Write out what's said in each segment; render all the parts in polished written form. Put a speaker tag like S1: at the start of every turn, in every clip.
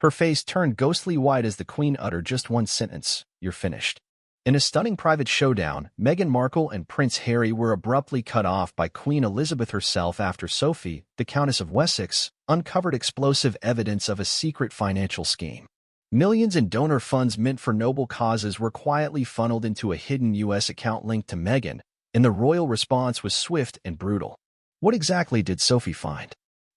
S1: Her face turned ghostly white as the Queen uttered just one sentence: "You're finished." In a stunning private showdown, Meghan Markle and Prince Harry were abruptly cut off by Queen Elizabeth herself after Sophie, the Countess of Wessex, uncovered explosive evidence of a secret financial scheme. Millions in donor funds meant for noble causes were quietly funneled into a hidden U.S. account linked to Meghan, and the royal response was swift and brutal. What exactly did Sophie find?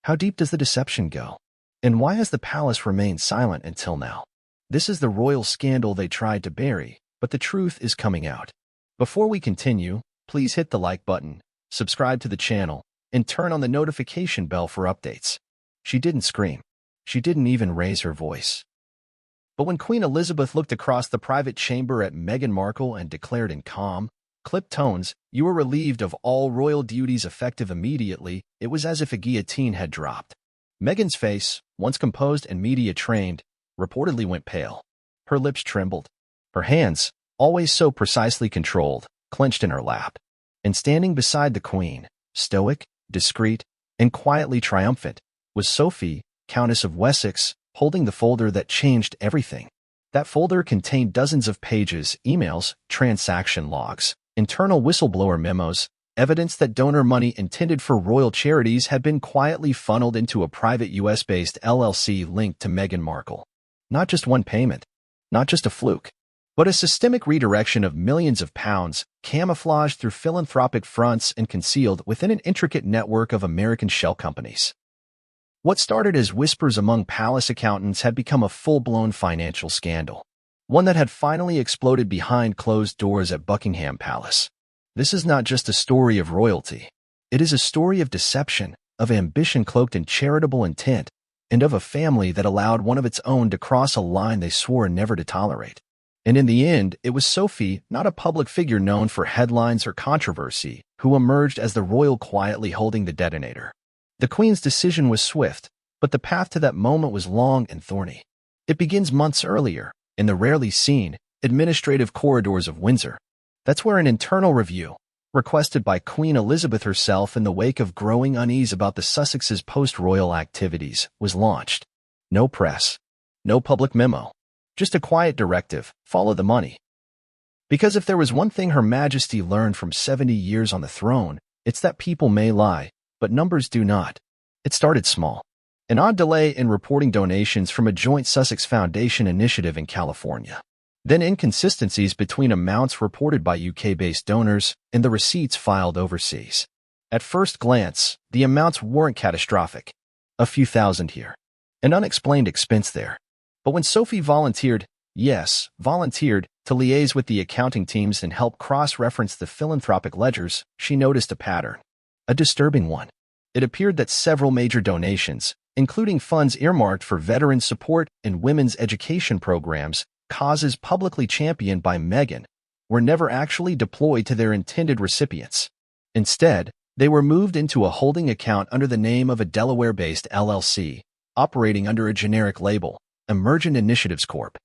S1: How deep does the deception go? And why has the palace remained silent until now? This is the royal scandal they tried to bury, but the truth is coming out. Before we continue, please hit the like button, subscribe to the channel, and turn on the notification bell for updates. She didn't scream. She didn't even raise her voice. But when Queen Elizabeth looked across the private chamber at Meghan Markle and declared in calm, clipped tones, "You are relieved of all royal duties effective immediately," it was as if a guillotine had dropped. Meghan's face, once composed and media-trained, reportedly went pale. Her lips trembled. Her hands, always so precisely controlled, clenched in her lap. And standing beside the Queen, stoic, discreet, and quietly triumphant, was Sophie, Countess of Wessex, holding the folder that changed everything. That folder contained dozens of pages, emails, transaction logs, internal whistleblower memos, evidence that donor money intended for royal charities had been quietly funneled into a private US-based LLC linked to Meghan Markle. Not just one payment, not just a fluke, but a systemic redirection of millions of pounds, camouflaged through philanthropic fronts and concealed within an intricate network of American shell companies. What started as whispers among palace accountants had become a full-blown financial scandal, one that had finally exploded behind closed doors at Buckingham Palace. This is not just a story of royalty. It is a story of deception, of ambition cloaked in charitable intent, and of a family that allowed one of its own to cross a line they swore never to tolerate. And in the end, it was Sophie, not a public figure known for headlines or controversy, who emerged as the royal quietly holding the detonator. The Queen's decision was swift, but the path to that moment was long and thorny. It begins months earlier, in the rarely seen, administrative corridors of Windsor. That's where an internal review, requested by Queen Elizabeth herself in the wake of growing unease about the Sussex's post-royal activities, was launched. No press, no public memo, just a quiet directive: follow the money. Because if there was one thing Her Majesty learned from 70 years on the throne, it's that people may lie, but numbers do not. It started small. An odd delay in reporting donations from a joint Sussex Foundation initiative in California. Then inconsistencies between amounts reported by UK-based donors and the receipts filed overseas. At first glance, the amounts weren't catastrophic. A few thousand here. An unexplained expense there. But when Sophie volunteered, to liaise with the accounting teams and help cross-reference the philanthropic ledgers, she noticed a pattern. A disturbing one. It appeared that several major donations, including funds earmarked for veteran support and women's education programs, causes publicly championed by Meghan, were never actually deployed to their intended recipients. Instead, they were moved into a holding account under the name of a Delaware-based LLC, operating under a generic label, Emergent Initiatives Corp.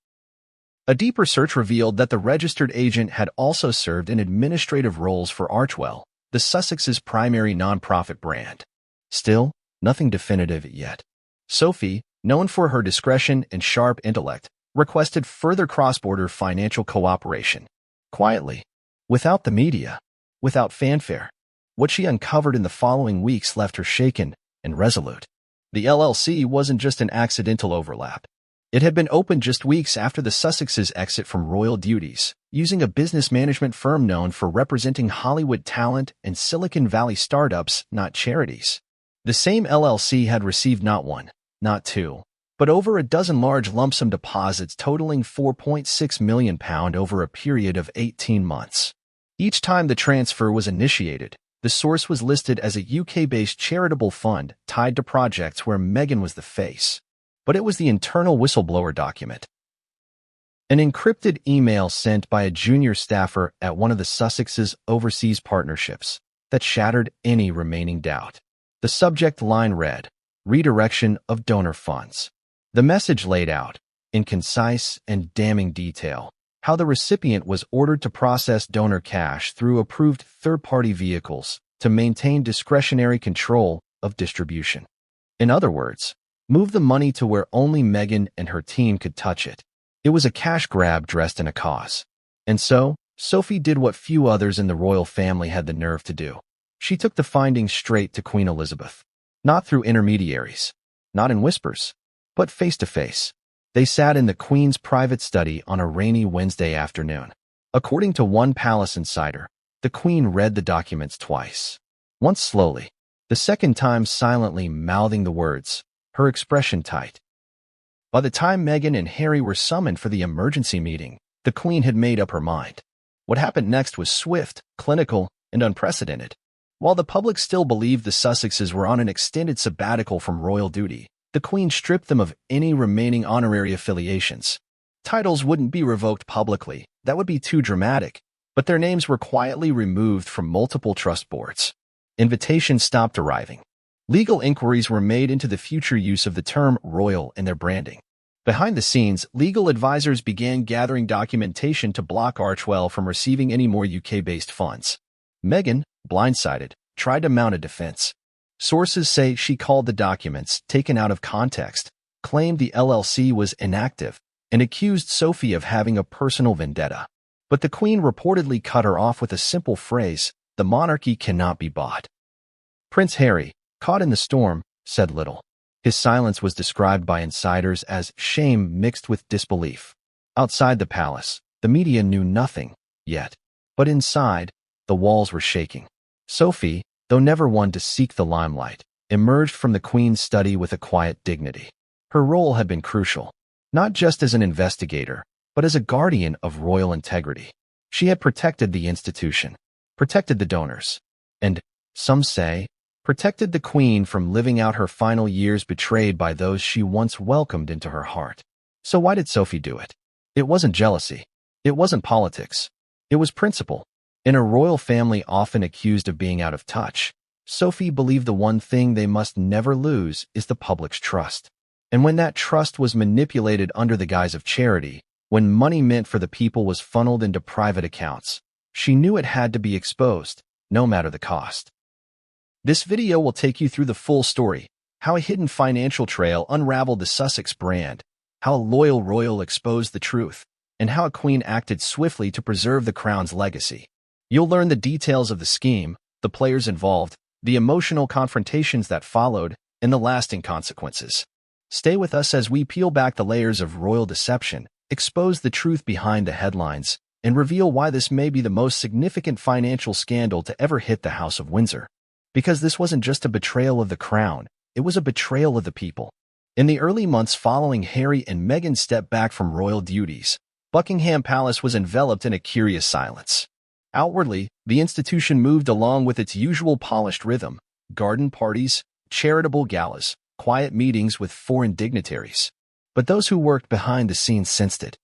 S1: A deeper search revealed that the registered agent had also served in administrative roles for Archwell, the Sussex's primary nonprofit brand. Still, nothing definitive yet. Sophie, known for her discretion and sharp intellect, requested further cross-border financial cooperation. Quietly, without the media, without fanfare. What she uncovered in the following weeks left her shaken and resolute. The LLC wasn't just an accidental overlap. It had been opened just weeks after the Sussexes' exit from royal duties, using a business management firm known for representing Hollywood talent and Silicon Valley startups, not charities. The same LLC had received not one, not two, but over a dozen large lump sum deposits totaling £4.6 million over a period of 18 months. Each time the transfer was initiated, the source was listed as a UK-based charitable fund tied to projects where Meghan was the face. But it was the internal whistleblower document. An encrypted email sent by a junior staffer at one of the Sussex's overseas partnerships that shattered any remaining doubt. The subject line read, "Redirection of donor funds." The message laid out, in concise and damning detail, how the recipient was ordered to process donor cash through approved third-party vehicles to maintain discretionary control of distribution. In other words, Move the money to where only Meghan and her team could touch it. It was a cash grab dressed in a cause. And so, Sophie did what few others in the royal family had the nerve to do. She took the findings straight to Queen Elizabeth. Not through intermediaries. Not in whispers. But face to face. They sat in the Queen's private study on a rainy Wednesday afternoon. According to one palace insider, the Queen read the documents twice. Once slowly, the second time silently mouthing the words, her expression tight. By the time Meghan and Harry were summoned for the emergency meeting, the Queen had made up her mind. What happened next was swift, clinical, and unprecedented. While the public still believed the Sussexes were on an extended sabbatical from royal duty, the Queen stripped them of any remaining honorary affiliations. Titles wouldn't be revoked publicly, that would be too dramatic, but their names were quietly removed from multiple trust boards. Invitations stopped arriving. Legal inquiries were made into the future use of the term royal in their branding. Behind the scenes, legal advisors began gathering documentation to block Archewell from receiving any more UK-based funds. Meghan, blindsided, tried to mount a defense. Sources say she called the documents taken out of context, claimed the LLC was inactive, and accused Sophie of having a personal vendetta. But the Queen reportedly cut her off with a simple phrase, "The monarchy cannot be bought." Prince Harry, caught in the storm, said little. His silence was described by insiders as shame mixed with disbelief. Outside the palace, the media knew nothing, yet. But inside, the walls were shaking. Sophie, though never one to seek the limelight, emerged from the Queen's study with a quiet dignity. Her role had been crucial, not just as an investigator, but as a guardian of royal integrity. She had protected the institution, protected the donors, and, some say, protected the Queen from living out her final years betrayed by those she once welcomed into her heart. So why did Sophie do it? It wasn't jealousy. It wasn't politics. It was principle. In a royal family often accused of being out of touch, Sophie believed the one thing they must never lose is the public's trust. And when that trust was manipulated under the guise of charity, when money meant for the people was funneled into private accounts, she knew it had to be exposed, no matter the cost. This video will take you through the full story, how a hidden financial trail unraveled the Sussex brand, how a loyal royal exposed the truth, and how a queen acted swiftly to preserve the crown's legacy. You'll learn the details of the scheme, the players involved, the emotional confrontations that followed, and the lasting consequences. Stay with us as we peel back the layers of royal deception, expose the truth behind the headlines, and reveal why this may be the most significant financial scandal to ever hit the House of Windsor. Because this wasn't just a betrayal of the crown, it was a betrayal of the people. In the early months following Harry and Meghan's step back from royal duties, Buckingham Palace was enveloped in a curious silence. Outwardly, the institution moved along with its usual polished rhythm: garden parties, charitable galas, quiet meetings with foreign dignitaries. But those who worked behind the scenes sensed it.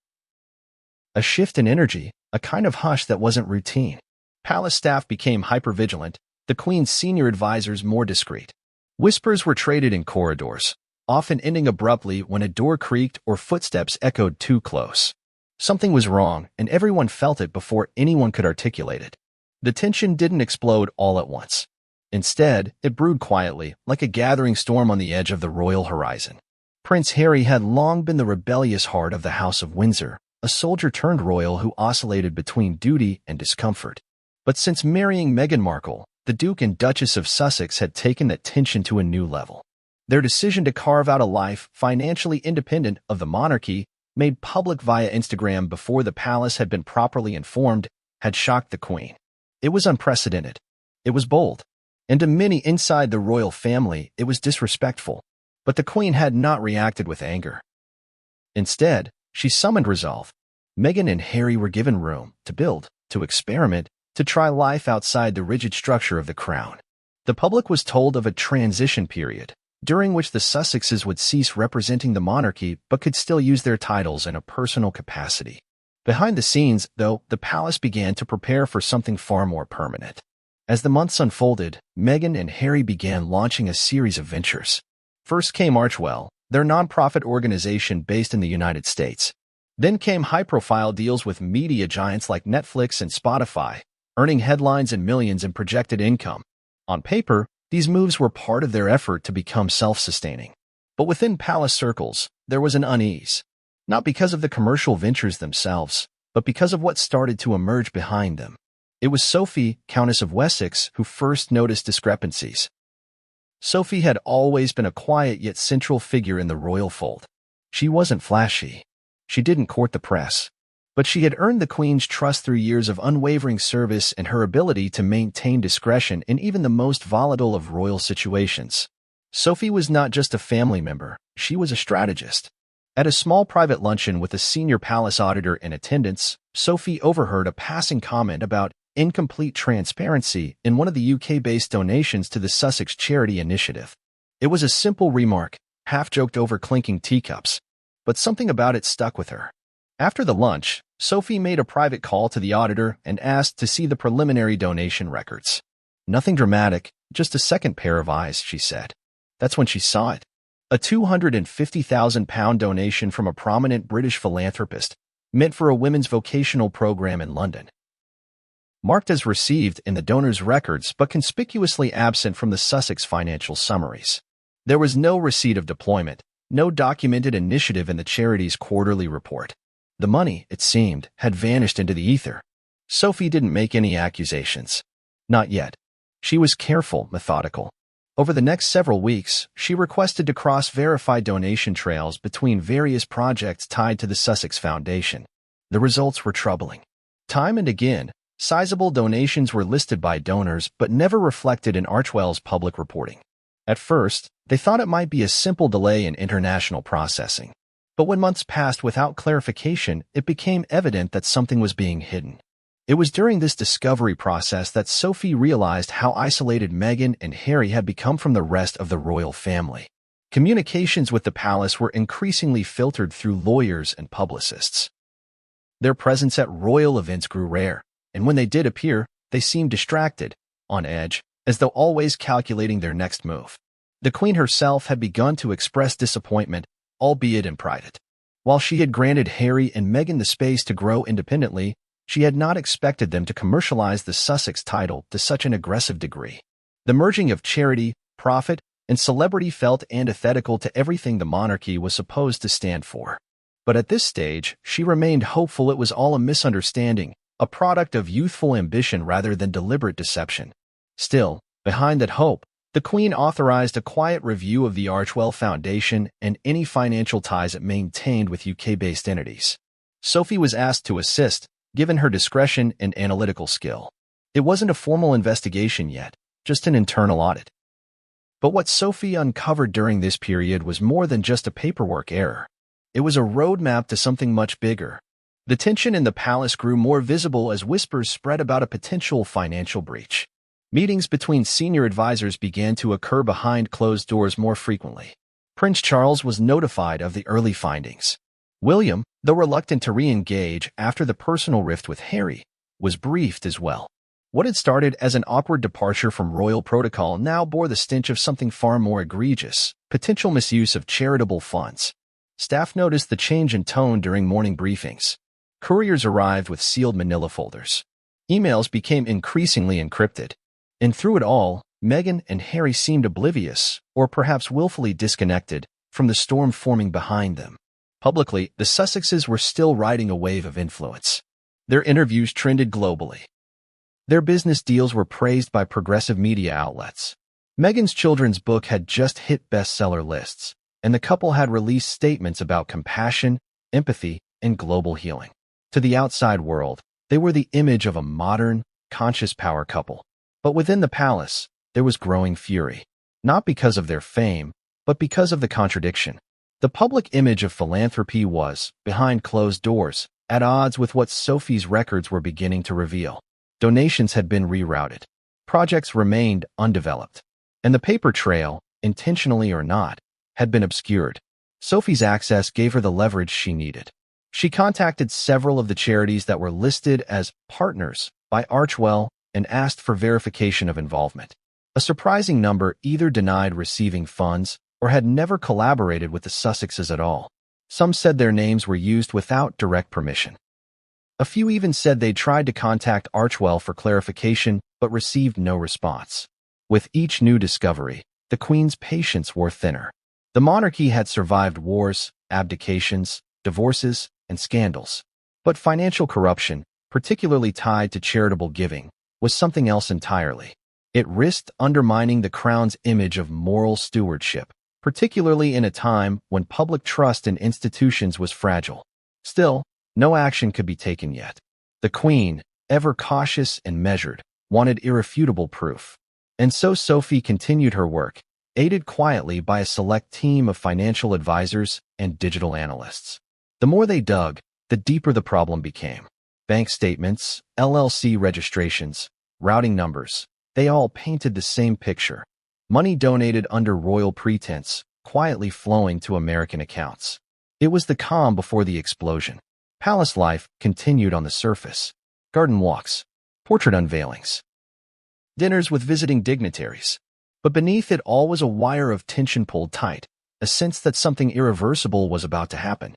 S1: A shift in energy, a kind of hush that wasn't routine. Palace staff became hypervigilant, the Queen's senior advisors more discreet. Whispers were traded in corridors, often ending abruptly when a door creaked or footsteps echoed too close. Something was wrong, and everyone felt it before anyone could articulate it. The tension didn't explode all at once. Instead, it brewed quietly, like a gathering storm on the edge of the royal horizon. Prince Harry had long been the rebellious heart of the House of Windsor, a soldier-turned-royal who oscillated between duty and discomfort. But since marrying Meghan Markle, the Duke and Duchess of Sussex had taken that tension to a new level. Their decision to carve out a life financially independent of the monarchy, made public via Instagram before the palace had been properly informed, had shocked the Queen. It was unprecedented. It was bold. And to many inside the royal family, it was disrespectful. But the Queen had not reacted with anger. Instead, she summoned resolve. Meghan and Harry were given room to build, to experiment, to try life outside the rigid structure of the crown. The public was told of a transition period, during which the Sussexes would cease representing the monarchy but could still use their titles in a personal capacity. Behind the scenes, though, the palace began to prepare for something far more permanent. As the months unfolded, Meghan and Harry began launching a series of ventures. First came Archewell, their nonprofit organization based in the United States. Then came high-profile deals with media giants like Netflix and Spotify, earning headlines and millions in projected income. On paper, these moves were part of their effort to become self-sustaining. But within palace circles, there was an unease. Not because of the commercial ventures themselves, but because of what started to emerge behind them. It was Sophie, Countess of Wessex, who first noticed discrepancies. Sophie had always been a quiet yet central figure in the royal fold. She wasn't flashy. She didn't court the press. But she had earned the Queen's trust through years of unwavering service and her ability to maintain discretion in even the most volatile of royal situations. Sophie was not just a family member, she was a strategist. At a small private luncheon with a senior palace auditor in attendance, Sophie overheard a passing comment about incomplete transparency in one of the UK-based donations to the Sussex charity initiative. It was a simple remark, half-joked over clinking teacups, but something about it stuck with her. After the lunch, Sophie made a private call to the auditor and asked to see the preliminary donation records. Nothing dramatic, just a second pair of eyes, she said. That's when she saw it. A £250,000 donation from a prominent British philanthropist, meant for a women's vocational program in London. Marked as received in the donor's records but conspicuously absent from the Sussex financial summaries. There was no receipt of deployment, no documented initiative in the charity's quarterly report. The money, it seemed, had vanished into the ether. Sophie didn't make any accusations. Not yet. She was careful, methodical. Over the next several weeks, she requested to cross-verify donation trails between various projects tied to the Sussex Foundation. The results were troubling. Time and again, sizable donations were listed by donors but never reflected in Archwell's public reporting. At first, they thought it might be a simple delay in international processing. But when months passed without clarification, it became evident that something was being hidden. It was during this discovery process that Sophie realized how isolated Meghan and Harry had become from the rest of the royal family. Communications with the palace were increasingly filtered through lawyers and publicists. Their presence at royal events grew rare, and when they did appear, they seemed distracted, on edge, as though always calculating their next move. The Queen herself had begun to express disappointment, albeit in private. While she had granted Harry and Meghan the space to grow independently, she had not expected them to commercialize the Sussex title to such an aggressive degree. The merging of charity, profit, and celebrity felt antithetical to everything the monarchy was supposed to stand for. But at this stage, she remained hopeful it was all a misunderstanding, a product of youthful ambition rather than deliberate deception. Still, behind that hope, the Queen authorized a quiet review of the Archwell Foundation and any financial ties it maintained with UK-based entities. Sophie was asked to assist, given her discretion and analytical skill. It wasn't a formal investigation yet, just an internal audit. But what Sophie uncovered during this period was more than just a paperwork error. It was a roadmap to something much bigger. The tension in the palace grew more visible as whispers spread about a potential financial breach. Meetings between senior advisors began to occur behind closed doors more frequently. Prince Charles was notified of the early findings. William, though reluctant to re-engage after the personal rift with Harry, was briefed as well. What had started as an awkward departure from royal protocol now bore the stench of something far more egregious, potential misuse of charitable funds. Staff noticed the change in tone during morning briefings. Couriers arrived with sealed manila folders. Emails became increasingly encrypted. And through it all, Meghan and Harry seemed oblivious, or perhaps willfully disconnected, from the storm forming behind them. Publicly, the Sussexes were still riding a wave of influence. Their interviews trended globally. Their business deals were praised by progressive media outlets. Meghan's children's book had just hit bestseller lists, and the couple had released statements about compassion, empathy, and global healing. To the outside world, they were the image of a modern, conscious power couple. But within the palace, there was growing fury. Not because of their fame, but because of the contradiction. The public image of philanthropy was, behind closed doors, at odds with what Sophie's records were beginning to reveal. Donations had been rerouted. Projects remained undeveloped. And the paper trail, intentionally or not, had been obscured. Sophie's access gave her the leverage she needed. She contacted several of the charities that were listed as partners by Archwell and asked for verification of involvement. A surprising number either denied receiving funds or had never collaborated with the Sussexes at all. Some said their names were used without direct permission. A few even said they'd tried to contact Archwell for clarification but received no response. With each new discovery, the Queen's patience wore thinner. The monarchy had survived wars, abdications, divorces, and scandals. But financial corruption, particularly tied to charitable giving, was something else entirely. It risked undermining the crown's image of moral stewardship, particularly in a time when public trust in institutions was fragile. Still, no action could be taken yet. The Queen, ever cautious and measured, wanted irrefutable proof. And so Sophie continued her work, aided quietly by a select team of financial advisors and digital analysts. The more they dug, the deeper the problem became. Bank statements, LLC registrations, routing numbers, they all painted the same picture. Money donated under royal pretense, quietly flowing to American accounts. It was the calm before the explosion. Palace life continued on the surface. Garden walks, portrait unveilings, dinners with visiting dignitaries. But beneath it all was a wire of tension pulled tight, a sense that something irreversible was about to happen.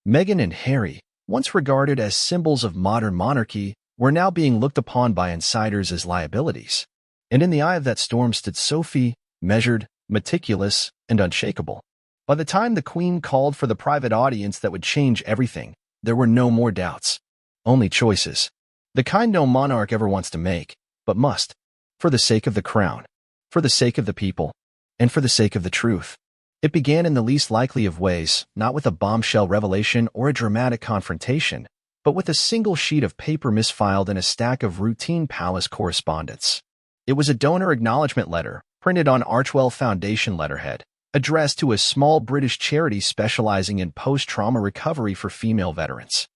S1: Meghan and Harry, once regarded as symbols of modern monarchy, were now being looked upon by insiders as liabilities. And in the eye of that storm stood Sophie, measured, meticulous, and unshakable. By the time the Queen called for the private audience that would change everything, there were no more doubts. Only choices. The kind no monarch ever wants to make, but must. For the sake of the crown. For the sake of the people. And for the sake of the truth. It began in the least likely of ways, not with a bombshell revelation or a dramatic confrontation, but with a single sheet of paper misfiled in a stack of routine palace correspondence. It was a donor acknowledgement letter, printed on Archewell Foundation letterhead, addressed to a small British charity specializing in post-trauma recovery for female veterans.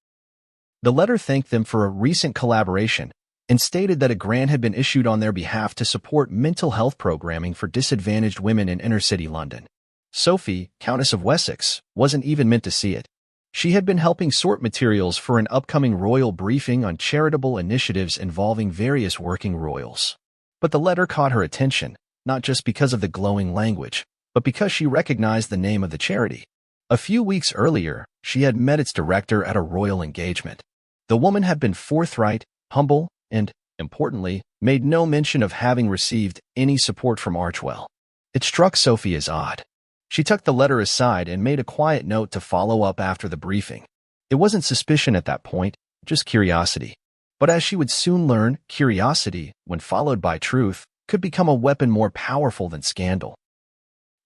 S1: The letter thanked them for a recent collaboration and stated that a grant had been issued on their behalf to support mental health programming for disadvantaged women in inner-city London. Sophie, Countess of Wessex, wasn't even meant to see it. She had been helping sort materials for an upcoming royal briefing on charitable initiatives involving various working royals. But the letter caught her attention, not just because of the glowing language, but because she recognized the name of the charity. A few weeks earlier, she had met its director at a royal engagement. The woman had been forthright, humble, and, importantly, made no mention of having received any support from Archewell. It struck Sophie as odd. She tucked the letter aside and made a quiet note to follow up after the briefing. It wasn't suspicion at that point, just curiosity. But as she would soon learn, curiosity, when followed by truth, could become a weapon more powerful than scandal.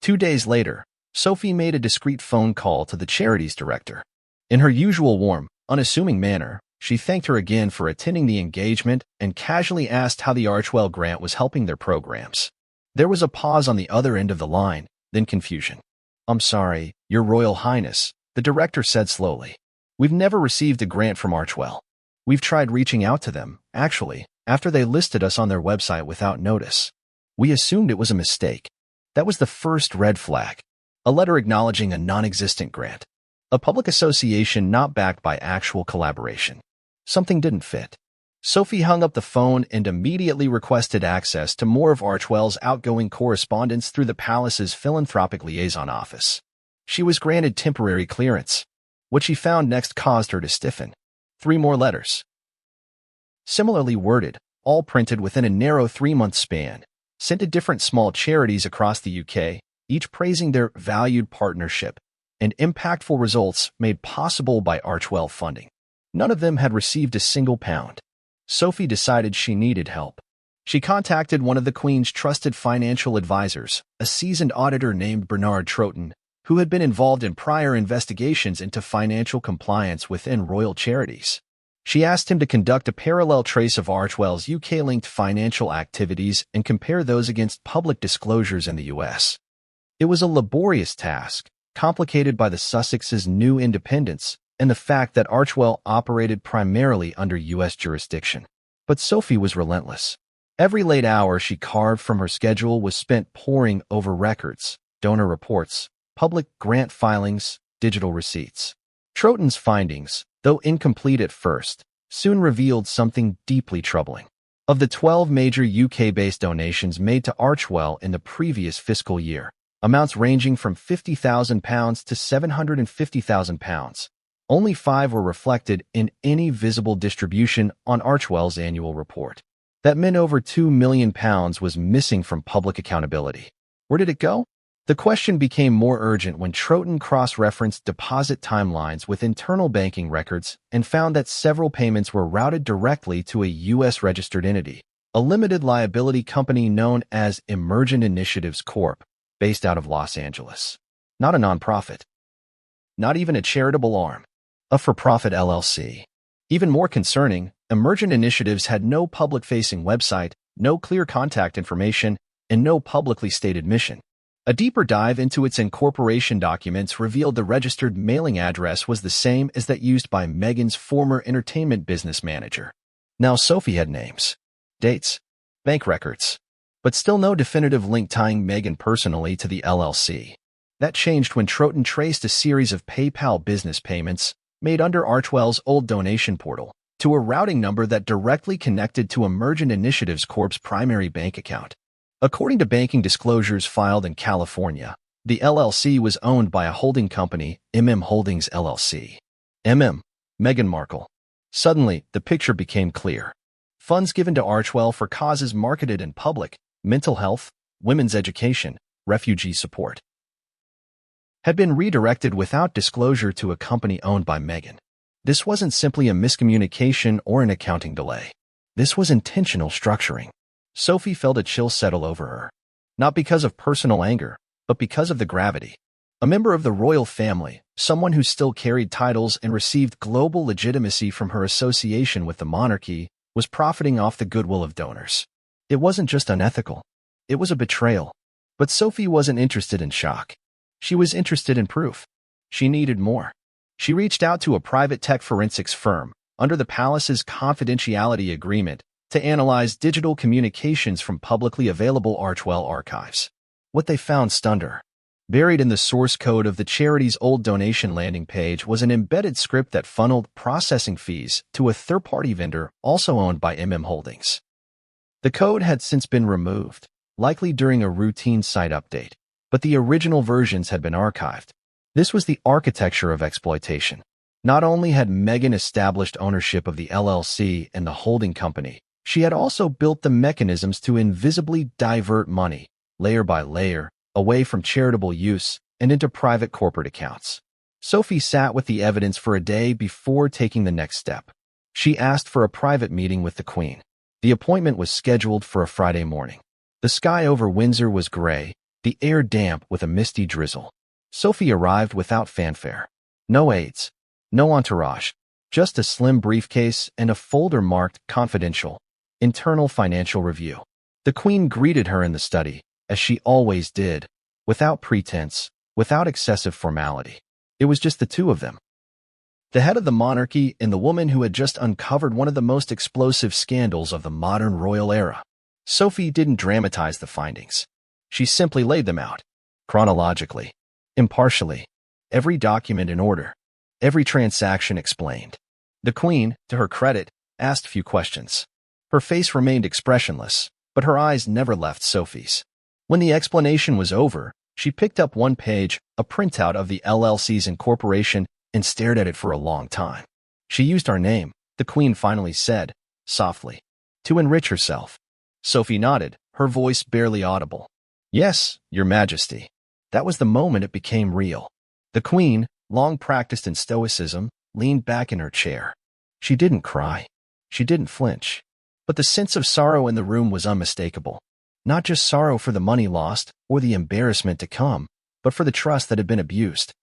S1: 2 days later, Sophie made a discreet phone call to the charity's director. In her usual warm, unassuming manner, she thanked her again for attending the engagement and casually asked how the Archewell grant was helping their programs. There was a pause on the other end of the line, then confusion. "I'm sorry, Your Royal Highness," the director said slowly. "We've never received a grant from Archewell. We've tried reaching out to them, actually, after they listed us on their website without notice. We assumed it was a mistake." That was the first red flag. A letter acknowledging a non-existent grant. A public association not backed by actual collaboration. Something didn't fit. Sophie hung up the phone and immediately requested access to more of Archewell's outgoing correspondence through the palace's philanthropic liaison office. She was granted temporary clearance. What she found next caused her to stiffen. 3 more letters. Similarly worded, all printed within a narrow 3-month span, sent to different small charities across the UK, each praising their valued partnership and impactful results made possible by Archewell funding. None of them had received a single pound. Sophie decided she needed help. She contacted one of the Queen's trusted financial advisors, a seasoned auditor named Bernard Troughton, who had been involved in prior investigations into financial compliance within royal charities. She asked him to conduct a parallel trace of Archewell's UK-linked financial activities and compare those against public disclosures in the US. It was a laborious task, complicated by the Sussex's new independence and the fact that Archewell operated primarily under US jurisdiction. But Sophie was relentless. Every late hour she carved from her schedule was spent poring over records, donor reports, public grant filings, digital receipts. Troughton's findings, though incomplete at first, soon revealed something deeply troubling. Of the 12 major UK-based donations made to Archewell in the previous fiscal year, amounts ranging from £50,000 to £750,000, only 5 were reflected in any visible distribution on Archewell's annual report. That meant over £2 million was missing from public accountability. Where did it go? The question became more urgent when Troughton cross-referenced deposit timelines with internal banking records and found that several payments were routed directly to a U.S.-registered entity, a limited liability company known as Emergent Initiatives Corp., based out of Los Angeles. Not a nonprofit. Not even a charitable arm. A for-profit LLC. Even more concerning, Emergent Initiatives had no public-facing website, no clear contact information, and no publicly stated mission. A deeper dive into its incorporation documents revealed the registered mailing address was the same as that used by Meghan's former entertainment business manager. Now Sophie had names, dates, bank records, but still no definitive link tying Meghan personally to the LLC. That changed when Troughton traced a series of PayPal business payments made under Archwell's old donation portal to a routing number that directly connected to Emergent Initiatives Corp's primary bank account. According to banking disclosures filed in California, the LLC was owned by a holding company, Holdings LLC. Meghan Markle. Suddenly, the picture became clear. Funds given to Archwell for causes marketed in public, mental health, women's education, refugee support, had been redirected without disclosure to a company owned by Meghan. This wasn't simply a miscommunication or an accounting delay. This was intentional structuring. Sophie felt a chill settle over her. Not because of personal anger, but because of the gravity. A member of the royal family, someone who still carried titles and received global legitimacy from her association with the monarchy, was profiting off the goodwill of donors. It wasn't just unethical. It was a betrayal. But Sophie wasn't interested in shock. She was interested in proof. She needed more. She reached out to a private tech forensics firm, under the palace's confidentiality agreement, to analyze digital communications from publicly available Archwell archives. What they found stunned her. Buried in the source code of the charity's old donation landing page was an embedded script that funneled processing fees to a third-party vendor also owned by Holdings. The code had since been removed, likely during a routine site update, but the original versions had been archived. This was the architecture of exploitation. Not only had Meghan established ownership of the LLC and the holding company, she had also built the mechanisms to invisibly divert money, layer by layer, away from charitable use and into private corporate accounts. Sophie sat with the evidence for a day before taking the next step. She asked for a private meeting with the Queen. The appointment was scheduled for a Friday morning. The sky over Windsor was gray, the air damp with a misty drizzle. Sophie arrived without fanfare. No aides, no entourage, just a slim briefcase and a folder marked confidential. Internal Financial Review. The Queen greeted her in the study, as she always did, without pretense, without excessive formality. It was just the two of them. The head of the monarchy and the woman who had just uncovered one of the most explosive scandals of the modern royal era. Sophie didn't dramatize the findings. She simply laid them out, chronologically, impartially, every document in order, every transaction explained. The Queen, to her credit, asked few questions. Her face remained expressionless, but her eyes never left Sophie's. When the explanation was over, she picked up one page, a printout of the LLC's incorporation, and stared at it for a long time. She used our name, the Queen finally said, softly, to enrich herself. Sophie nodded, her voice barely audible. Yes, Your Majesty. That was the moment it became real. The Queen, long practiced in stoicism, leaned back in her chair. She didn't cry. She didn't flinch. But the sense of sorrow in the room was unmistakable. Not just sorrow for the money lost or the embarrassment to come, but for the trust that had been abused.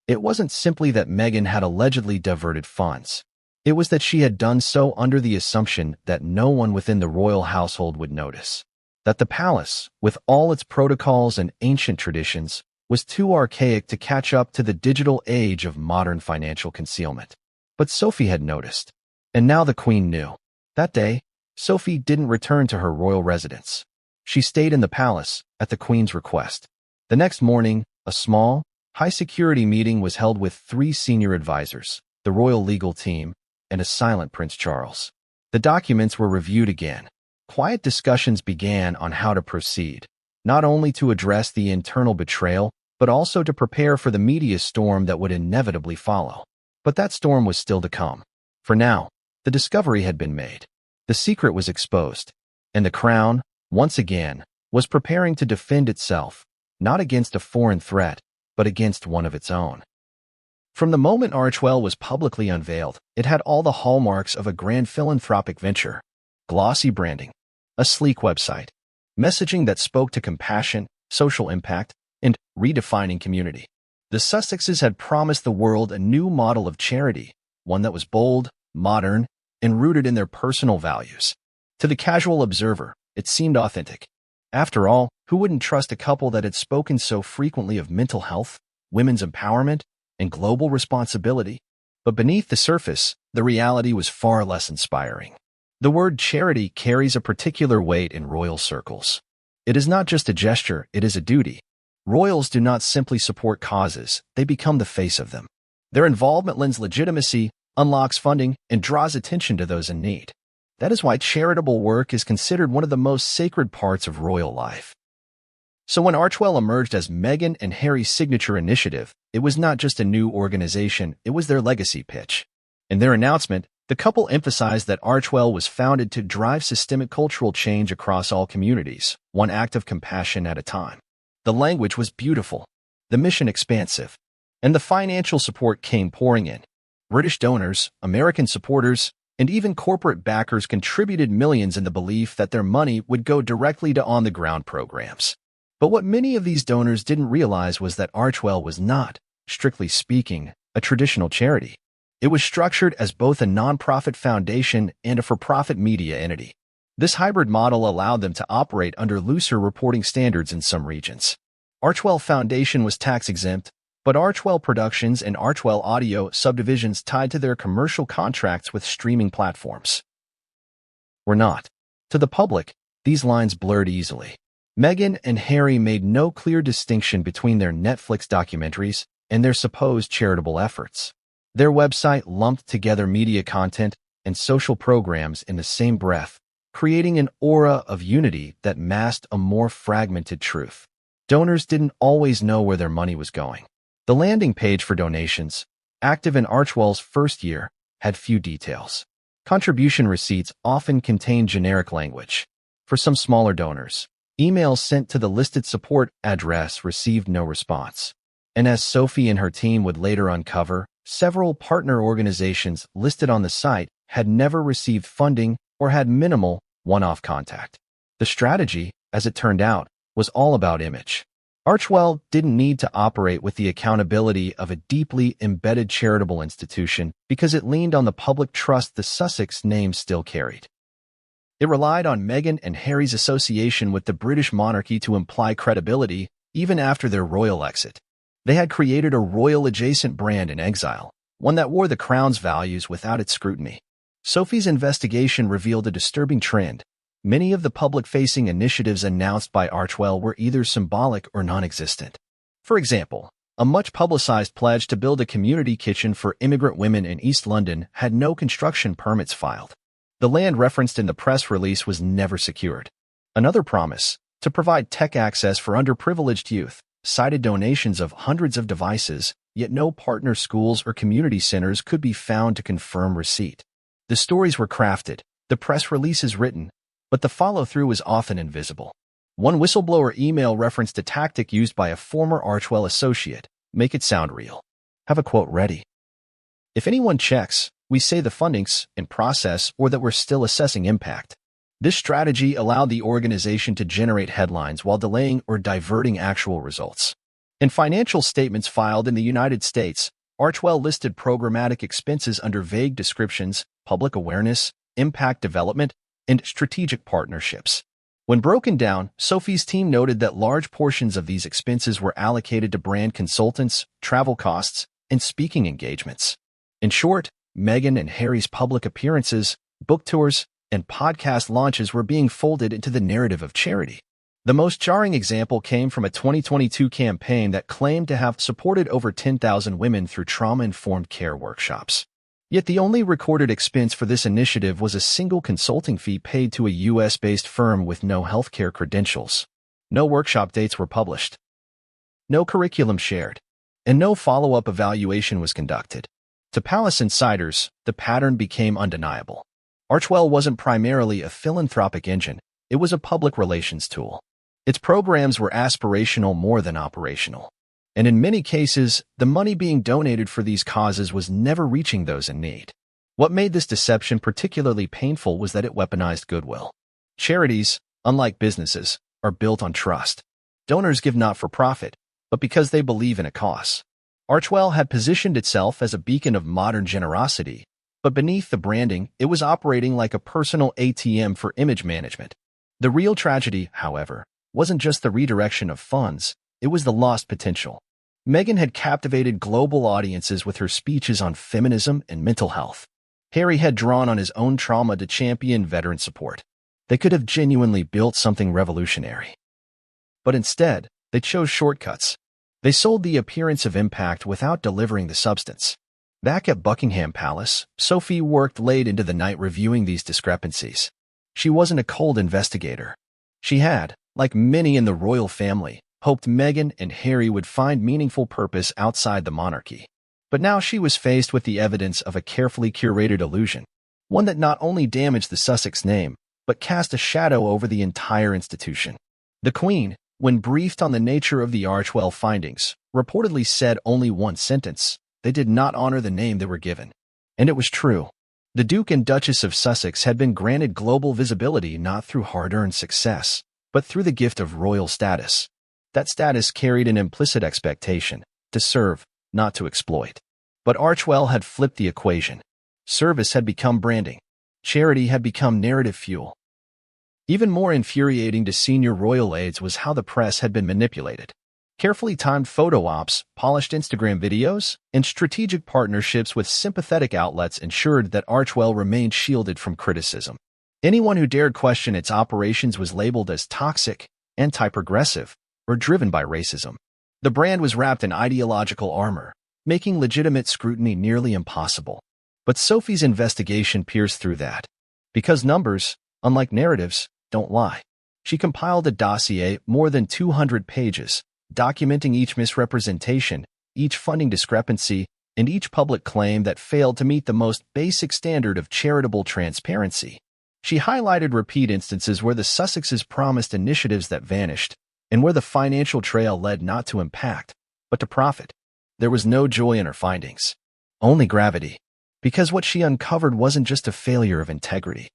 S1: It wasn't simply that Meghan had allegedly diverted funds. It was that she had done so under the assumption that no one within the royal household would notice. That the palace, with all its protocols and ancient traditions, was too archaic to catch up to the digital age of modern financial concealment. But Sophie had noticed. And now the Queen knew. That day, Sophie didn't return to her royal residence. She stayed in the palace, at the Queen's request. The next morning, a small, high-security meeting was held with 3 senior advisors, the royal legal team, and a silent Prince Charles. The documents were reviewed again. Quiet discussions began on how to proceed, not only to address the internal betrayal, but also to prepare for the media storm that would inevitably follow. But that storm was still to come. For now, the discovery had been made. The secret was exposed, and the Crown, once again, was preparing to defend itself, not against a foreign threat, but against one of its own. From the moment Archewell was publicly unveiled, it had all the hallmarks of a grand philanthropic venture: glossy branding, a sleek website, messaging that spoke to compassion, social impact, and redefining community. The Sussexes had promised the world a new model of charity, one that was bold, modern, and rooted in their personal values. To the casual observer, it seemed authentic. After all, who wouldn't trust a couple that had spoken so frequently of mental health, women's empowerment, and global responsibility? But beneath the surface, the reality was far less inspiring. The word charity carries a particular weight in royal circles. It is not just a gesture, it is a duty. Royals do not simply support causes, they become the face of them. Their involvement lends legitimacy, unlocks funding, and draws attention to those in need. That is why charitable work is considered one of the most sacred parts of royal life. So when Archewell emerged as Meghan and Harry's signature initiative, it was not just a new organization, it was their legacy pitch. In their announcement, the couple emphasized that Archewell was founded to drive systemic cultural change across all communities, one act of compassion at a time. The language was beautiful, the mission expansive, and the financial support came pouring in. British donors, American supporters, and even corporate backers contributed millions in the belief that their money would go directly to on-the-ground programs. But what many of these donors didn't realize was that Archewell was not, strictly speaking, a traditional charity. It was structured as both a nonprofit foundation and a for-profit media entity. This hybrid model allowed them to operate under looser reporting standards in some regions. Archewell Foundation was tax-exempt, but Archewell Productions and Archewell Audio subdivisions tied to their commercial contracts with streaming platforms were not. To the public, these lines blurred easily. Meghan and Harry made no clear distinction between their Netflix documentaries and their supposed charitable efforts. Their website lumped together media content and social programs in the same breath, creating an aura of unity that masked a more fragmented truth. Donors didn't always know where their money was going. The landing page for donations, active in Archewell's first year, had few details. Contribution receipts often contained generic language. For some smaller donors, emails sent to the listed support address received no response. And as Sophie and her team would later uncover, several partner organizations listed on the site had never received funding or had minimal one-off contact. The strategy, as it turned out, was all about image. Archewell didn't need to operate with the accountability of a deeply embedded charitable institution because it leaned on the public trust the Sussex name still carried. It relied on Meghan and Harry's association with the British monarchy to imply credibility even after their royal exit. They had created a royal-adjacent brand in exile, one that wore the crown's values without its scrutiny. Sophie's investigation revealed a disturbing trend. Many of the public-facing initiatives announced by Archewell were either symbolic or non-existent. For example, a much-publicized pledge to build a community kitchen for immigrant women in East London had no construction permits filed. The land referenced in the press release was never secured. Another promise, to provide tech access for underprivileged youth, cited donations of hundreds of devices, yet no partner schools or community centers could be found to confirm receipt. The stories were crafted, the press releases written, but the follow-through was often invisible. One whistleblower email referenced a tactic used by a former Archewell associate: make it sound real. Have a quote ready. If anyone checks, we say the funding's in process or that we're still assessing impact. This strategy allowed the organization to generate headlines while delaying or diverting actual results. In financial statements filed in the United States, Archewell listed programmatic expenses under vague descriptions: public awareness, impact development, and strategic partnerships. When broken down, Sophie's team noted that large portions of these expenses were allocated to brand consultants, travel costs, and speaking engagements. In short, Meghan and Harry's public appearances, book tours, and podcast launches were being folded into the narrative of charity. The most jarring example came from a 2022 campaign that claimed to have supported over 10,000 women through trauma-informed care workshops. Yet the only recorded expense for this initiative was a single consulting fee paid to a US-based firm with no healthcare credentials. No workshop dates were published, no curriculum shared, and no follow-up evaluation was conducted. To Palace insiders, the pattern became undeniable. Archewell wasn't primarily a philanthropic engine, it was a public relations tool. Its programs were aspirational more than operational. And in many cases, the money being donated for these causes was never reaching those in need. What made this deception particularly painful was that it weaponized goodwill. Charities, unlike businesses, are built on trust. Donors give not for profit, but because they believe in a cause. Archewell had positioned itself as a beacon of modern generosity, but beneath the branding, it was operating like a personal ATM for image management. The real tragedy, however, wasn't just the redirection of funds, it was the lost potential. Meghan had captivated global audiences with her speeches on feminism and mental health. Harry had drawn on his own trauma to champion veteran support. They could have genuinely built something revolutionary. But instead, they chose shortcuts. They sold the appearance of impact without delivering the substance. Back at Buckingham Palace, Sophie worked late into the night reviewing these discrepancies. She wasn't a cold investigator. She had, like many in the royal family, hoped Meghan and Harry would find meaningful purpose outside the monarchy. But now she was faced with the evidence of a carefully curated illusion, one that not only damaged the Sussex name, but cast a shadow over the entire institution. The Queen, when briefed on the nature of the Archewell findings, reportedly said only one sentence: they did not honor the name they were given. And it was true. The Duke and Duchess of Sussex had been granted global visibility not through hard-earned success, but through the gift of royal status. That status carried an implicit expectation: to serve, not to exploit. But Archewell had flipped the equation. Service had become branding. Charity had become narrative fuel. Even more infuriating to senior royal aides was how the press had been manipulated. Carefully timed photo ops, polished Instagram videos, and strategic partnerships with sympathetic outlets ensured that Archewell remained shielded from criticism. Anyone who dared question its operations was labeled as toxic, anti-progressive, or driven by racism. The brand was wrapped in ideological armor, making legitimate scrutiny nearly impossible. But Sophie's investigation pierced through that. Because numbers, unlike narratives, don't lie. She compiled a dossier more than 200 pages, documenting each misrepresentation, each funding discrepancy, and each public claim that failed to meet the most basic standard of charitable transparency. She highlighted repeat instances where the Sussexes promised initiatives that vanished, and where the financial trail led not to impact, but to profit. There was no joy in her findings, only gravity, because what she uncovered wasn't just a failure of integrity.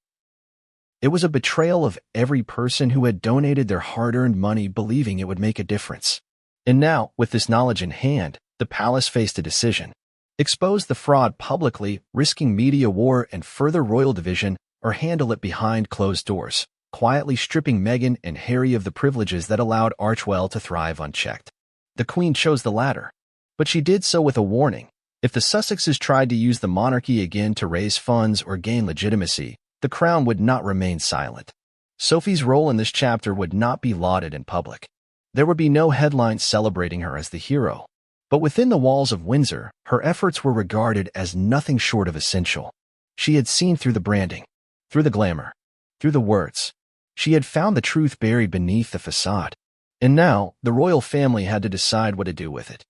S1: It was a betrayal of every person who had donated their hard-earned money believing it would make a difference. And now, with this knowledge in hand, the palace faced a decision: expose the fraud publicly, risking media war and further royal division, or handle it behind closed doors, quietly stripping Meghan and Harry of the privileges that allowed Archewell to thrive unchecked. The Queen chose the latter. But she did so with a warning: if the Sussexes tried to use the monarchy again to raise funds or gain legitimacy, the crown would not remain silent. Sophie's role in this chapter would not be lauded in public. There would be no headlines celebrating her as the hero. But within the walls of Windsor, her efforts were regarded as nothing short of essential. She had seen through the branding, through the glamour, through the words. She had found the truth buried beneath the facade. And now, the royal family had to decide what to do with it.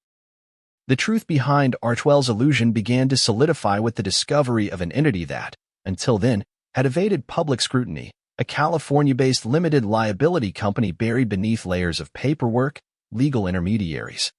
S1: The truth behind Archewell's illusion began to solidify with the discovery of an entity that, until then, had evaded public scrutiny: a California-based limited liability company buried beneath layers of paperwork, legal intermediaries,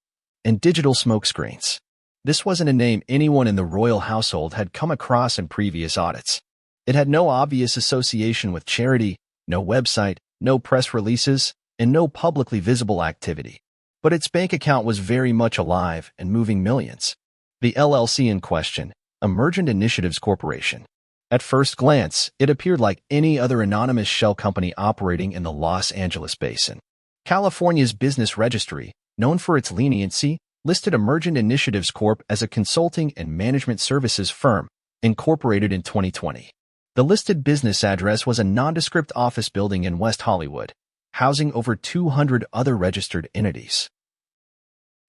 S1: and digital smokescreens. This wasn't a name anyone in the royal household had come across in previous audits. It had no obvious association with charity, no website, no press releases, and no publicly visible activity. But its bank account was very much alive and moving millions. The LLC in question, Emergent Initiatives Corporation. At first glance, it appeared like any other anonymous shell company operating in the Los Angeles basin. California's business registry, known for its leniency, listed Emergent Initiatives Corp. as a consulting and management services firm, incorporated in 2020. The listed business address was a nondescript office building in West Hollywood, housing over 200 other registered entities.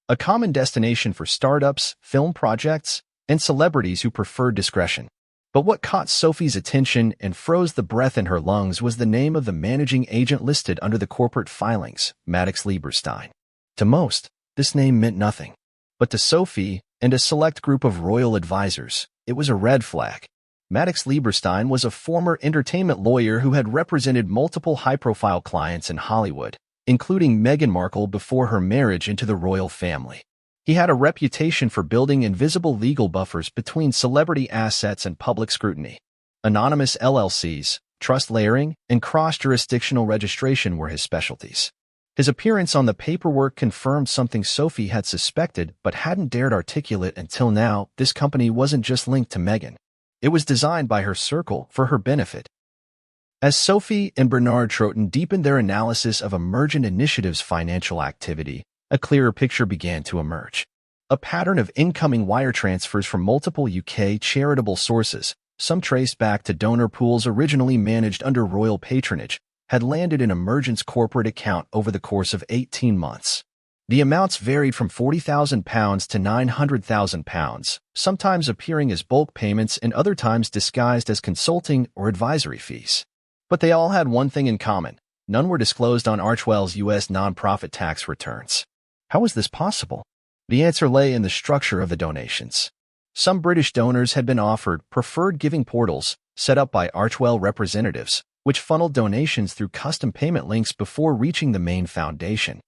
S1: A common destination for startups, film projects, and celebrities who preferred discretion. But what caught Sophie's attention and froze the breath in her lungs was the name of the managing agent listed under the corporate filings, Max Lieberstein. To most, this name meant nothing. But to Sophie and a select group of royal advisors, it was a red flag. Max Lieberstein was a former entertainment lawyer who had represented multiple high-profile clients in Hollywood, including Meghan Markle before her marriage into the royal family. He had a reputation for building invisible legal buffers between celebrity assets and public scrutiny. Anonymous LLCs, trust layering, and cross-jurisdictional registration were his specialties. His appearance on the paperwork confirmed something Sophie had suspected but hadn't dared articulate until now. This company wasn't just linked to Meghan. It was designed by her circle for her benefit. As Sophie and Bernard Troughton deepened their analysis of Emergent Initiative's financial activity, a clearer picture began to emerge. A pattern of incoming wire transfers from multiple UK charitable sources, some traced back to donor pools originally managed under royal patronage, had landed in Emergent's corporate account over the course of 18 months. The amounts varied from £40,000 to £900,000, sometimes appearing as bulk payments and other times disguised as consulting or advisory fees. But they all had one thing in common: none were disclosed on Archwell's U.S. nonprofit tax returns. How was this possible? The answer lay in the structure of the donations. Some British donors had been offered preferred giving portals set up by Archwell representatives, which funneled donations through custom payment links before reaching the main foundation.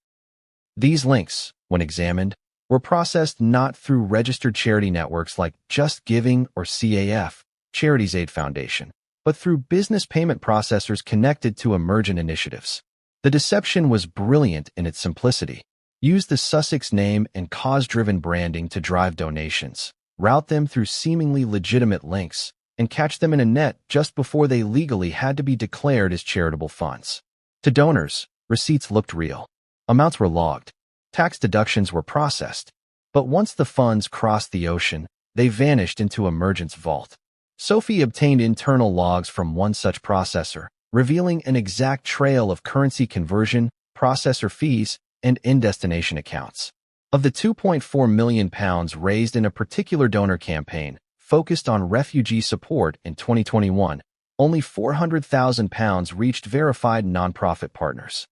S1: These links, when examined, were processed not through registered charity networks like Just Giving or CAF, Charities Aid Foundation, but through business payment processors connected to Emergent Initiatives. The deception was brilliant in its simplicity. Use the Sussex name and cause-driven branding to drive donations, route them through seemingly legitimate links, and catch them in a net just before they legally had to be declared as charitable funds. To donors, receipts looked real. Amounts were logged. Tax deductions were processed. But once the funds crossed the ocean, they vanished into Emergent's vault. Sophie obtained internal logs from one such processor, revealing an exact trail of currency conversion, processor fees, and in-destination accounts. Of the £2.4 million raised in a particular donor campaign focused on refugee support in 2021, only £400,000 reached verified nonprofit partners.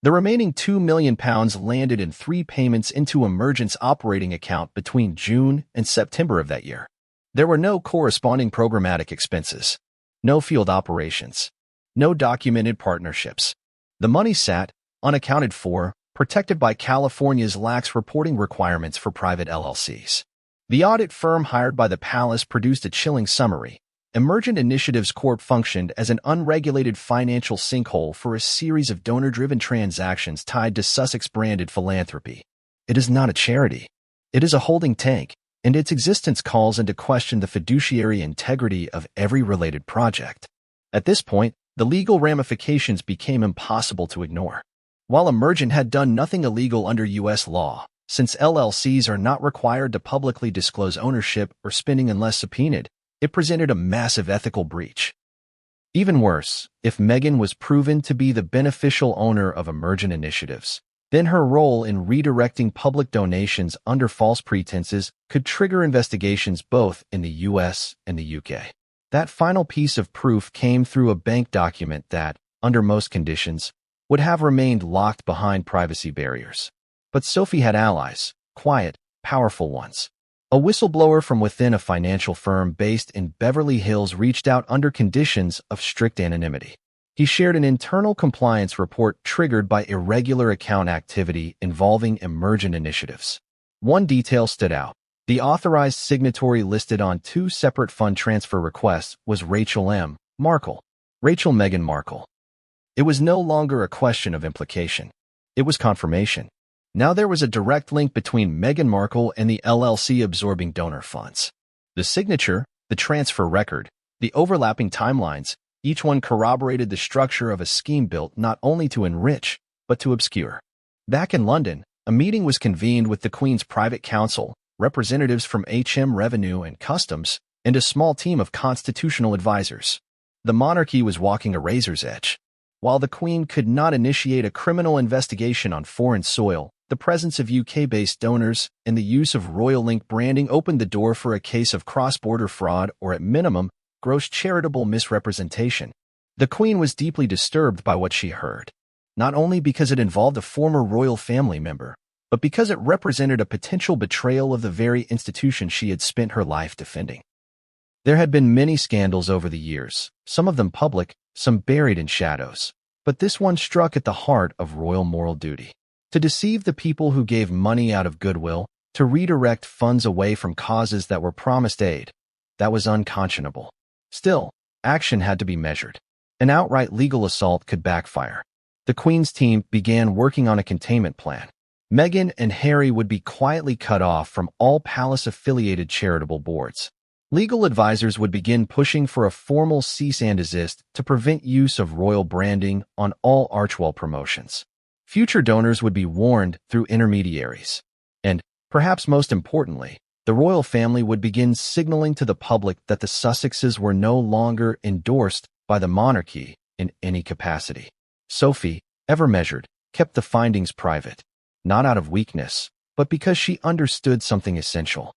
S1: The remaining £2 million landed in 3 payments into Emergent's operating account between June and September of that year. There were no corresponding programmatic expenses, no field operations, no documented partnerships. The money sat, unaccounted for, protected by California's lax reporting requirements for private LLCs. The audit firm hired by the palace produced a chilling summary. Emergent Initiatives Corp functioned as an unregulated financial sinkhole for a series of donor-driven transactions tied to Sussex-branded philanthropy. It is not a charity. It is a holding tank, and its existence calls into question the fiduciary integrity of every related project. At this point, the legal ramifications became impossible to ignore. While Emergent had done nothing illegal under U.S. law, since LLCs are not required to publicly disclose ownership or spending unless subpoenaed, it presented a massive ethical breach. Even worse, if Meghan was proven to be the beneficial owner of Emergent Initiatives, then her role in redirecting public donations under false pretenses could trigger investigations both in the U.S. and the U.K. That final piece of proof came through a bank document that, under most conditions, would have remained locked behind privacy barriers. But Sophie had allies, quiet, powerful ones. A whistleblower from within a financial firm based in Beverly Hills reached out under conditions of strict anonymity. He shared an internal compliance report triggered by irregular account activity involving Emergent Initiatives. One detail stood out. The authorized signatory listed on 2 separate fund transfer requests was Rachel M. Markle, Rachel Meghan Markle. It was no longer a question of implication. It was confirmation. Now there was a direct link between Meghan Markle and the LLC absorbing donor funds. The signature, the transfer record, the overlapping timelines, each one corroborated the structure of a scheme built not only to enrich, but to obscure. Back in London, a meeting was convened with the Queen's private counsel, representatives from HM Revenue and Customs, and a small team of constitutional advisors. The monarchy was walking a razor's edge. While the Queen could not initiate a criminal investigation on foreign soil, the presence of UK-based donors and the use of Royal Link branding opened the door for a case of cross-border fraud or, at minimum, gross charitable misrepresentation. The Queen was deeply disturbed by what she heard, not only because it involved a former royal family member, but because it represented a potential betrayal of the very institution she had spent her life defending. There had been many scandals over the years, some of them public, some buried in shadows. But this one struck at the heart of royal moral duty. To deceive the people who gave money out of goodwill, to redirect funds away from causes that were promised aid, that was unconscionable. Still, action had to be measured. An outright legal assault could backfire. The Queen's team began working on a containment plan. Meghan and Harry would be quietly cut off from all palace-affiliated charitable boards. Legal advisors would begin pushing for a formal cease and desist to prevent use of royal branding on all Archewell promotions. Future donors would be warned through intermediaries. And, perhaps most importantly, the royal family would begin signaling to the public that the Sussexes were no longer endorsed by the monarchy in any capacity. Sophie, ever measured, kept the findings private, not out of weakness, but because she understood something essential.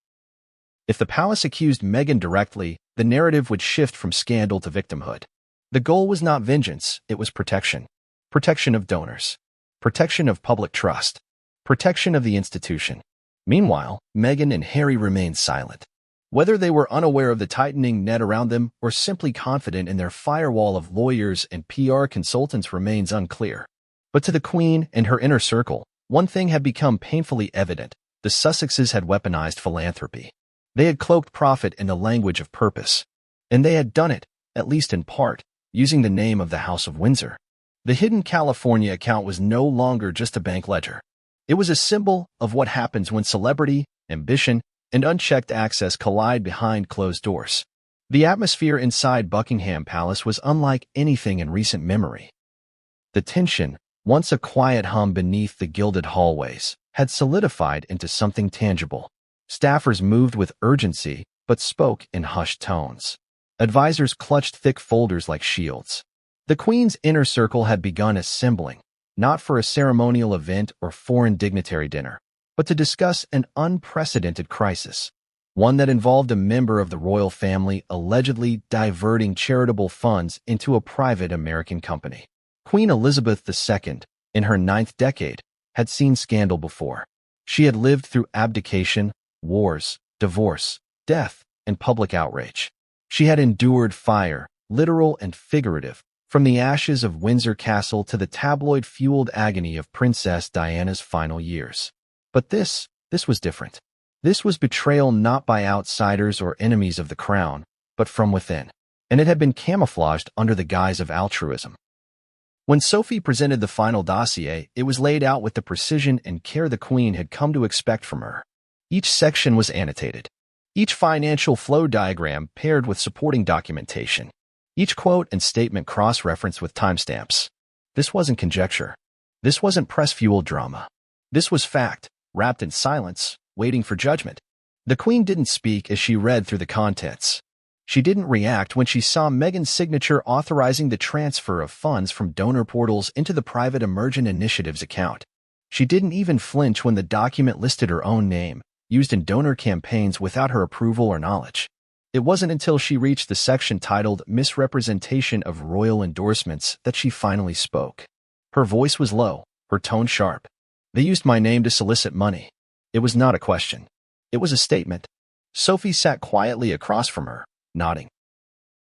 S1: If the palace accused Meghan directly, the narrative would shift from scandal to victimhood. The goal was not vengeance, it was protection. Protection of donors. Protection of public trust. Protection of the institution. Meanwhile, Meghan and Harry remained silent. Whether they were unaware of the tightening net around them or simply confident in their firewall of lawyers and PR consultants remains unclear. But to the Queen and her inner circle, one thing had become painfully evident. The Sussexes had weaponized philanthropy. They had cloaked profit in the language of purpose. And they had done it, at least in part, using the name of the House of Windsor. The hidden California account was no longer just a bank ledger. It was a symbol of what happens when celebrity, ambition, and unchecked access collide behind closed doors. The atmosphere inside Buckingham Palace was unlike anything in recent memory. The tension, once a quiet hum beneath the gilded hallways, had solidified into something tangible. Staffers moved with urgency, but spoke in hushed tones. Advisors clutched thick folders like shields. The Queen's inner circle had begun assembling, not for a ceremonial event or foreign dignitary dinner, but to discuss an unprecedented crisis, one that involved a member of the royal family allegedly diverting charitable funds into a private American company. Queen Elizabeth II, in her 9th decade, had seen scandal before. She had lived through abdication, wars, divorce, death, and public outrage. She had endured fire, literal and figurative, from the ashes of Windsor Castle to the tabloid-fueled agony of Princess Diana's final years. But this was different. This was betrayal not by outsiders or enemies of the crown, but from within, and it had been camouflaged under the guise of altruism. When Sophie presented the final dossier, it was laid out with the precision and care the Queen had come to expect from her. Each section was annotated. Each financial flow diagram paired with supporting documentation. Each quote and statement cross-referenced with timestamps. This wasn't conjecture. This wasn't press-fueled drama. This was fact, wrapped in silence, waiting for judgment. The Queen didn't speak as she read through the contents. She didn't react when she saw Meghan's signature authorizing the transfer of funds from donor portals into the private Emergent Initiatives account. She didn't even flinch when the document listed her own name, used in donor campaigns without her approval or knowledge. It wasn't until she reached the section titled Misrepresentation of Royal Endorsements that she finally spoke. Her voice was low, her tone sharp. They used my name to solicit money. It was not a question. It was a statement. Sophie sat quietly across from her, nodding.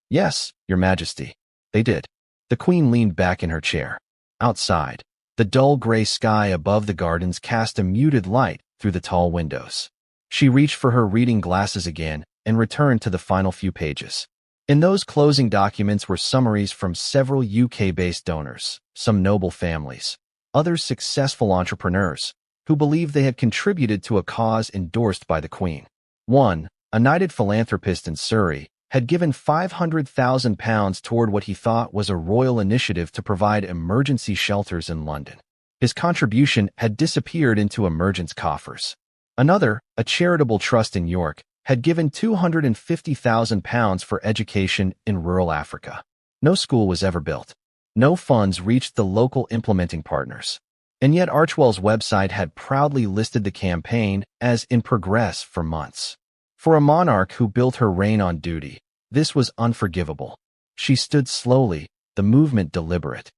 S1: Yes, Your Majesty. They did. The Queen leaned back in her chair. Outside, the dull gray sky above the gardens cast a muted light through the tall windows. She reached for her reading glasses again and returned to the final few pages. In those closing documents were summaries from several UK-based donors, some noble families, others successful entrepreneurs, who believed they had contributed to a cause endorsed by the Queen. One, a knighted philanthropist in Surrey, had given £500,000 toward what he thought was a royal initiative to provide emergency shelters in London. His contribution had disappeared into emergence coffers. Another, a charitable trust in York, had given £250,000 for education in rural Africa. No school was ever built. No funds reached the local implementing partners. And yet Archewell's website had proudly listed the campaign as in progress for months. For a monarch who built her reign on duty, this was unforgivable. She stood slowly, the movement deliberate.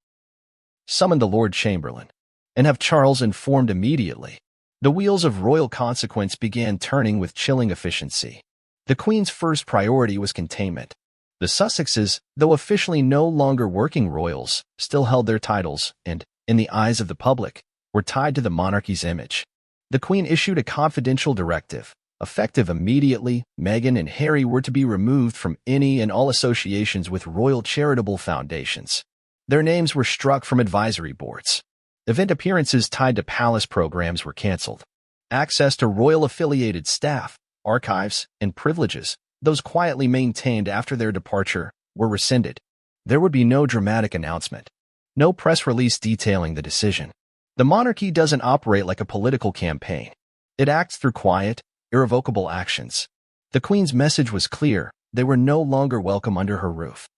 S1: Summon the Lord Chamberlain, and have Charles informed immediately. The wheels of royal consequence began turning with chilling efficiency. The Queen's first priority was containment. The Sussexes, though officially no longer working royals, still held their titles and, in the eyes of the public, were tied to the monarchy's image. The Queen issued a confidential directive. Effective immediately, Meghan and Harry were to be removed from any and all associations with royal charitable foundations. Their names were struck from advisory boards. Event appearances tied to palace programs were cancelled. Access to royal-affiliated staff, archives, and privileges, those quietly maintained after their departure, were rescinded. There would be no dramatic announcement. No press release detailing the decision. The monarchy doesn't operate like a political campaign. It acts through quiet, irrevocable actions. The Queen's message was clear. They were no longer welcome under her roof.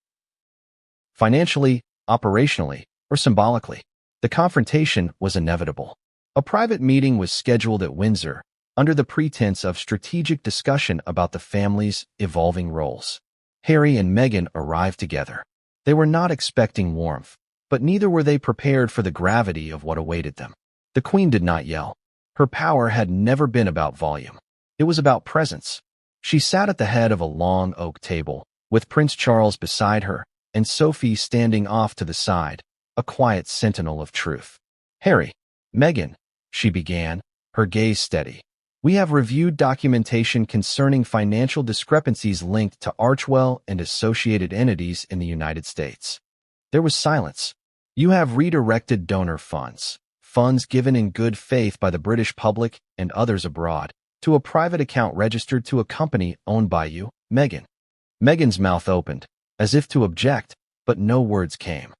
S1: Financially, operationally, or symbolically, the confrontation was inevitable. A private meeting was scheduled at Windsor, under the pretense of strategic discussion about the family's evolving roles. Harry and Meghan arrived together. They were not expecting warmth, but neither were they prepared for the gravity of what awaited them. The Queen did not yell. Her power had never been about volume. It was about presence. She sat at the head of a long oak table, with Prince Charles beside her, and Sophie standing off to the side, a quiet sentinel of truth. "Harry, Meghan," she began, her gaze steady. "We have reviewed documentation concerning financial discrepancies linked to Archwell and associated entities in the United States." There was silence. "You have redirected donor funds given in good faith by the British public and others abroad, to a private account registered to a company owned by you, Meghan." Meghan's mouth opened, as if to object, but no words came.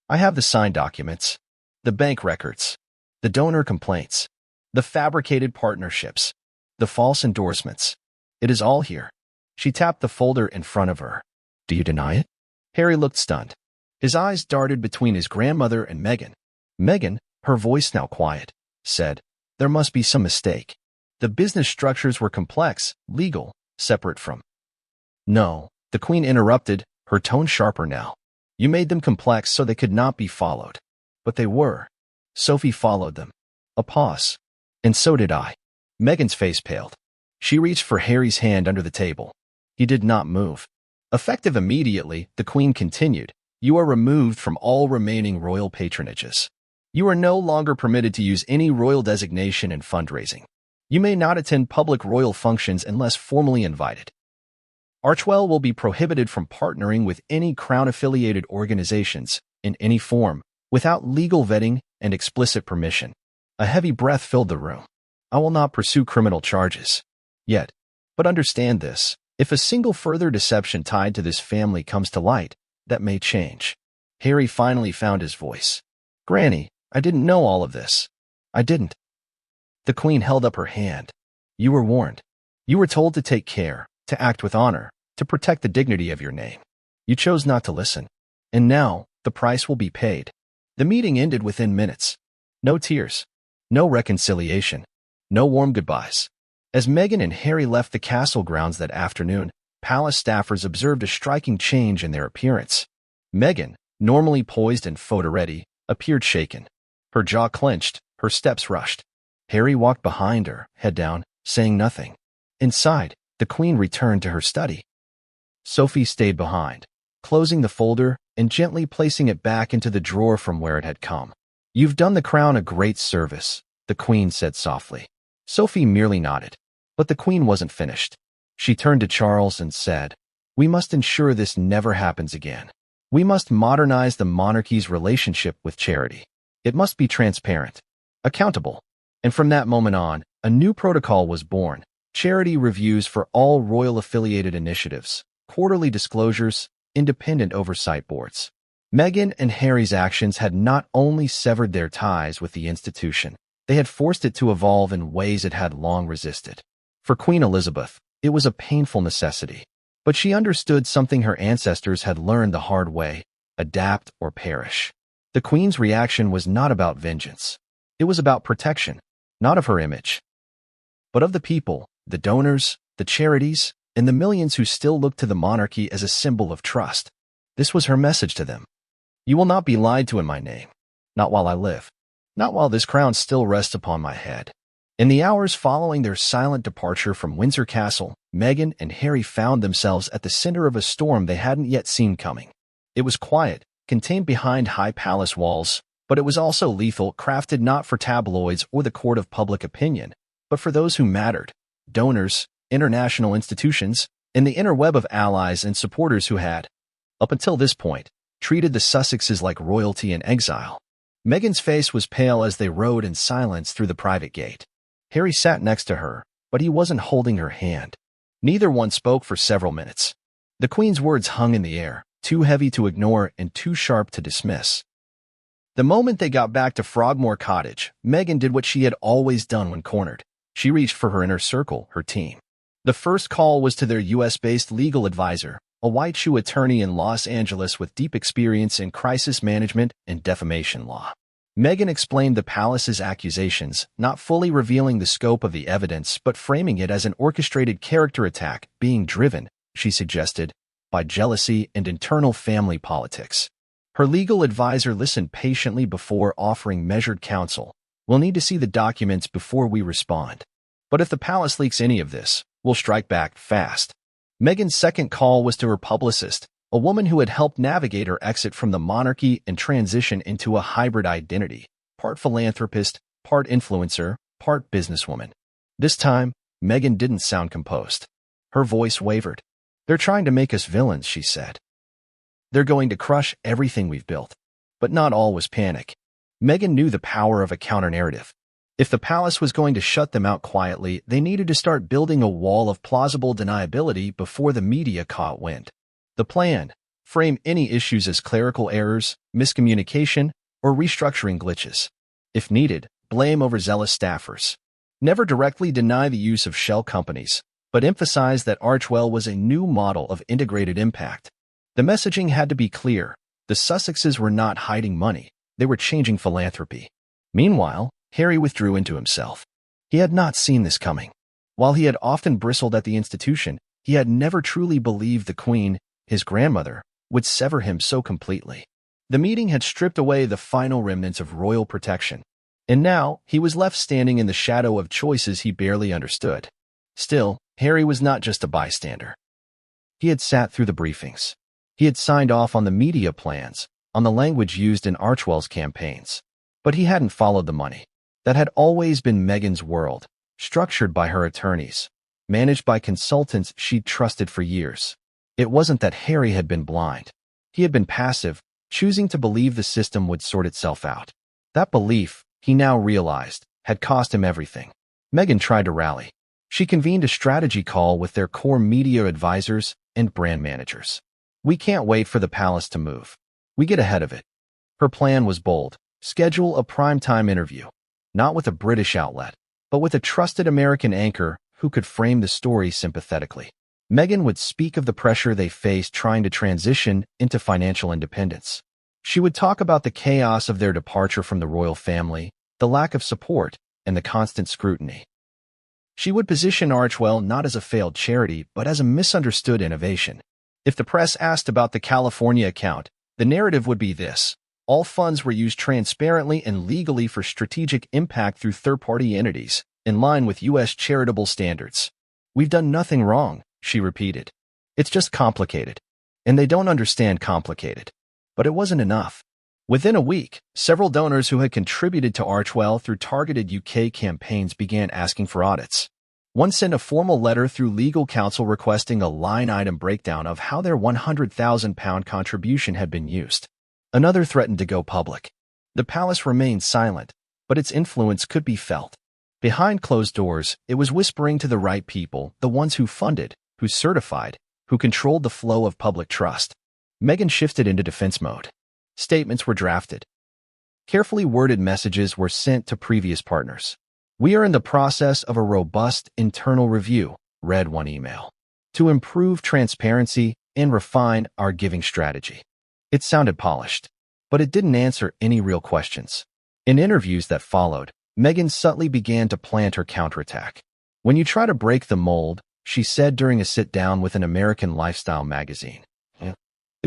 S1: "I have the signed documents, the bank records, the donor complaints, the fabricated partnerships, the false endorsements. It is all here." She tapped the folder in front of her. "Do you deny it?" Harry looked stunned. His eyes darted between his grandmother and Meghan. Meghan, her voice now quiet, said, "There must be some mistake. The business structures were complex, legal, separate from—" "No," the Queen interrupted, her tone sharper now. "You made them complex so they could not be followed. But they were. Sophie followed them." A pause. "And so did I." Meghan's face paled. She reached for Harry's hand under the table. He did not move. Effective immediately, the Queen continued, "You are removed from all remaining royal patronages. You are no longer permitted to use any royal designation in fundraising. You may not attend public royal functions unless formally invited. Archwell will be prohibited from partnering with any Crown-affiliated organizations, in any form, without legal vetting and explicit permission." A heavy breath filled the room. "I will not pursue criminal charges yet. But understand this. If a single further deception tied to this family comes to light, that may change." Harry finally found his voice. "Granny, I didn't know all of this. I didn't." The Queen held up her hand. "You were warned. You were told to take care, to act with honor, to protect the dignity of your name. You chose not to listen. And now, the price will be paid." The meeting ended within minutes. No tears. No reconciliation. No warm goodbyes. As Meghan and Harry left the castle grounds that afternoon, palace staffers observed a striking change in their appearance. Meghan, normally poised and photo-ready, appeared shaken. Her jaw clenched, her steps rushed. Harry walked behind her, head down, saying nothing. Inside, the Queen returned to her study. Sophie stayed behind, closing the folder and gently placing it back into the drawer from where it had come. "You've done the Crown a great service," the Queen said softly. Sophie merely nodded. But the Queen wasn't finished. She turned to Charles and said, "We must ensure this never happens again. We must modernize the monarchy's relationship with charity. It must be transparent, accountable." And from that moment on, a new protocol was born: charity reviews for all royal-affiliated initiatives, quarterly disclosures, independent oversight boards. Meghan and Harry's actions had not only severed their ties with the institution, they had forced it to evolve in ways it had long resisted. For Queen Elizabeth, it was a painful necessity. But she understood something her ancestors had learned the hard way: adapt or perish. The Queen's reaction was not about vengeance. It was about protection, not of her image, but of the people, the donors, the charities, and the millions who still looked to the monarchy as a symbol of trust. This was her message to them. "You will not be lied to in my name. Not while I live. Not while this crown still rests upon my head." In the hours following their silent departure from Windsor Castle, Meghan and Harry found themselves at the center of a storm they hadn't yet seen coming. It was quiet, contained behind high palace walls, but it was also lethal, crafted not for tabloids or the court of public opinion, but for those who mattered: donors, international institutions, and the inner web of allies and supporters who had, up until this point, treated the Sussexes like royalty in exile. Meghan's face was pale as they rode in silence through the private gate. Harry sat next to her, but he wasn't holding her hand. Neither one spoke for several minutes. The Queen's words hung in the air, too heavy to ignore and too sharp to dismiss. The moment they got back to Frogmore Cottage, Meghan did what she had always done when cornered. She reached for her inner circle, her team. The first call was to their US-based legal advisor, a white-shoe attorney in Los Angeles with deep experience in crisis management and defamation law. Meghan explained the palace's accusations, not fully revealing the scope of the evidence but framing it as an orchestrated character attack being driven, she suggested, by jealousy and internal family politics. Her legal advisor listened patiently before offering measured counsel. "We'll need to see the documents before we respond. But if the palace leaks any of this, we'll strike back fast." Meghan's second call was to her publicist, a woman who had helped navigate her exit from the monarchy and transition into a hybrid identity, part philanthropist, part influencer, part businesswoman. This time, Meghan didn't sound composed. Her voice wavered. "They're trying to make us villains," she said. "They're going to crush everything we've built." But not all was panic. Meghan knew the power of a counter-narrative. If the palace was going to shut them out quietly, they needed to start building a wall of plausible deniability before the media caught wind. The plan: frame any issues as clerical errors, miscommunication, or restructuring glitches. If needed, blame overzealous staffers. Never directly deny the use of shell companies, but emphasize that Archewell was a new model of integrated impact. The messaging had to be clear. The Sussexes were not hiding money. They were changing philanthropy. Meanwhile, Harry withdrew into himself. He had not seen this coming. While he had often bristled at the institution, he had never truly believed the Queen, his grandmother, would sever him so completely. The meeting had stripped away the final remnants of royal protection, and now he was left standing in the shadow of choices he barely understood. Still, Harry was not just a bystander. He had sat through the briefings. He had signed off on the media plans, on the language used in Archewell's campaigns. But he hadn't followed the money. That had always been Meghan's world, structured by her attorneys, managed by consultants she'd trusted for years. It wasn't that Harry had been blind. He had been passive, choosing to believe the system would sort itself out. That belief, he now realized, had cost him everything. Meghan tried to rally. She convened a strategy call with their core media advisors and brand managers. "We can't wait for the palace to move. We get ahead of it." Her plan was bold. Schedule a primetime interview. Not with a British outlet, but with a trusted American anchor who could frame the story sympathetically. Meghan would speak of the pressure they faced trying to transition into financial independence. She would talk about the chaos of their departure from the royal family, the lack of support, and the constant scrutiny. She would position Archewell not as a failed charity, but as a misunderstood innovation. If the press asked about the California account, the narrative would be this: all funds were used transparently and legally for strategic impact through third-party entities, in line with U.S. charitable standards. "We've done nothing wrong," she repeated. "It's just complicated. And they don't understand complicated." But it wasn't enough. Within a week, several donors who had contributed to Archewell through targeted UK campaigns began asking for audits. One sent a formal letter through legal counsel requesting a line-item breakdown of how their £100,000 contribution had been used. Another threatened to go public. The palace remained silent, but its influence could be felt. Behind closed doors, it was whispering to the right people, the ones who funded, who certified, who controlled the flow of public trust. Meghan shifted into defense mode. Statements were drafted. Carefully worded messages were sent to previous partners. "We are in the process of a robust internal review," read one email, "to improve transparency and refine our giving strategy." It sounded polished, but it didn't answer any real questions. In interviews that followed, Meghan subtly began to plant her counterattack. "When you try to break the mold," she said during a sit-down with an American lifestyle magazine, "you're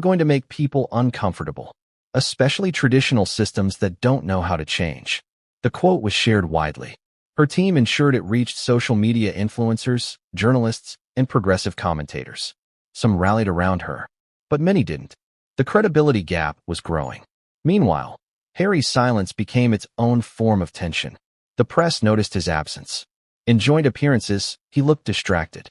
S1: going to make people uncomfortable, especially traditional systems that don't know how to change." The quote was shared widely. Her team ensured it reached social media influencers, journalists, and progressive commentators. Some rallied around her, but many didn't. The credibility gap was growing. Meanwhile, Harry's silence became its own form of tension. The press noticed his absence. In joint appearances, he looked distracted.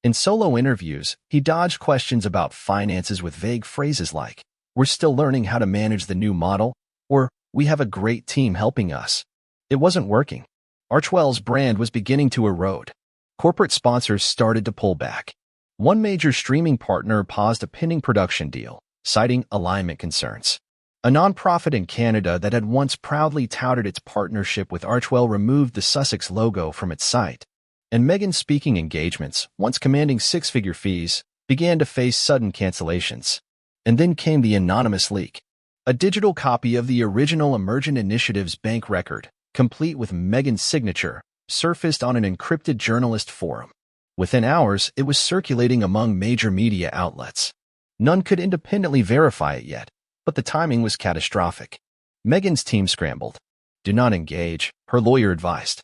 S1: In solo interviews, he dodged questions about finances with vague phrases like, "We're still learning how to manage the new model," or "We have a great team helping us." It wasn't working. Archewell's brand was beginning to erode. Corporate sponsors started to pull back. One major streaming partner paused a pending production deal, citing alignment concerns. A nonprofit in Canada that had once proudly touted its partnership with Archewell removed the Sussex logo from its site. And Meghan's speaking engagements, once commanding six-figure fees, began to face sudden cancellations. And then came the anonymous leak. A digital copy of the original Emergent Initiative's bank record, complete with Meghan's signature, surfaced on an encrypted journalist forum. Within hours, it was circulating among major media outlets. None could independently verify it yet, but the timing was catastrophic. Meghan's team scrambled. "Do not engage," her lawyer advised.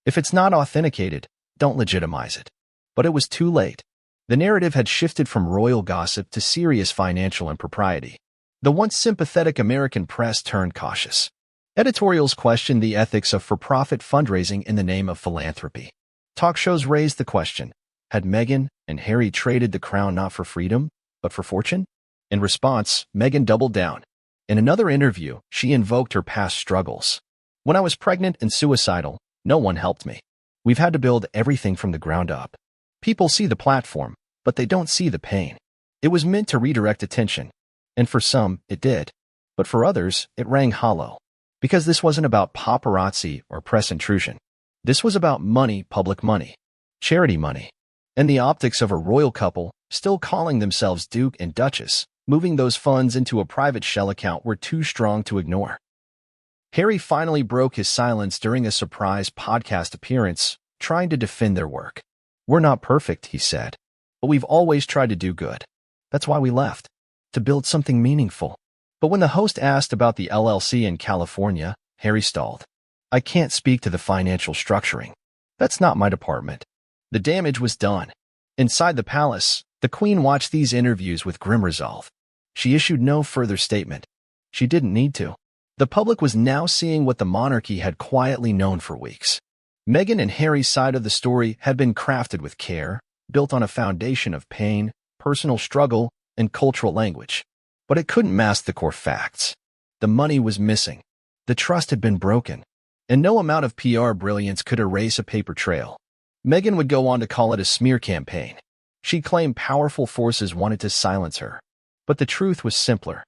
S1: "If it's not authenticated, don't legitimize it." But it was too late. The narrative had shifted from royal gossip to serious financial impropriety. The once sympathetic American press turned cautious. Editorials questioned the ethics of for-profit fundraising in the name of philanthropy. Talk shows raised the question, had Meghan and Harry traded the crown not for freedom, but for fortune? In response, Meghan doubled down. In another interview, she invoked her past struggles. "When I was pregnant and suicidal, no one helped me. We've had to build everything from the ground up. People see the platform, but they don't see the pain. It was meant to redirect attention. And for some, it did. But for others, it rang hollow. Because this wasn't about paparazzi or press intrusion. This was about money, public money, charity money, and the optics of a royal couple, still calling themselves Duke and Duchess, moving those funds into a private shell account were too strong to ignore." Harry finally broke his silence during a surprise podcast appearance, trying to defend their work. "We're not perfect," he said, "but we've always tried to do good. That's why we left, to build something meaningful." But when the host asked about the LLC in California, Harry stalled. "I can't speak to the financial structuring. That's not my department." The damage was done. Inside the palace, the Queen watched these interviews with grim resolve. She issued no further statement. She didn't need to. The public was now seeing what the monarchy had quietly known for weeks. Meghan and Harry's side of the story had been crafted with care, built on a foundation of pain, personal struggle, and cultural language. But it couldn't mask the core facts. The money was missing. The trust had been broken. And no amount of PR brilliance could erase a paper trail. Meghan would go on to call it a smear campaign. She claimed powerful forces wanted to silence her. But the truth was simpler.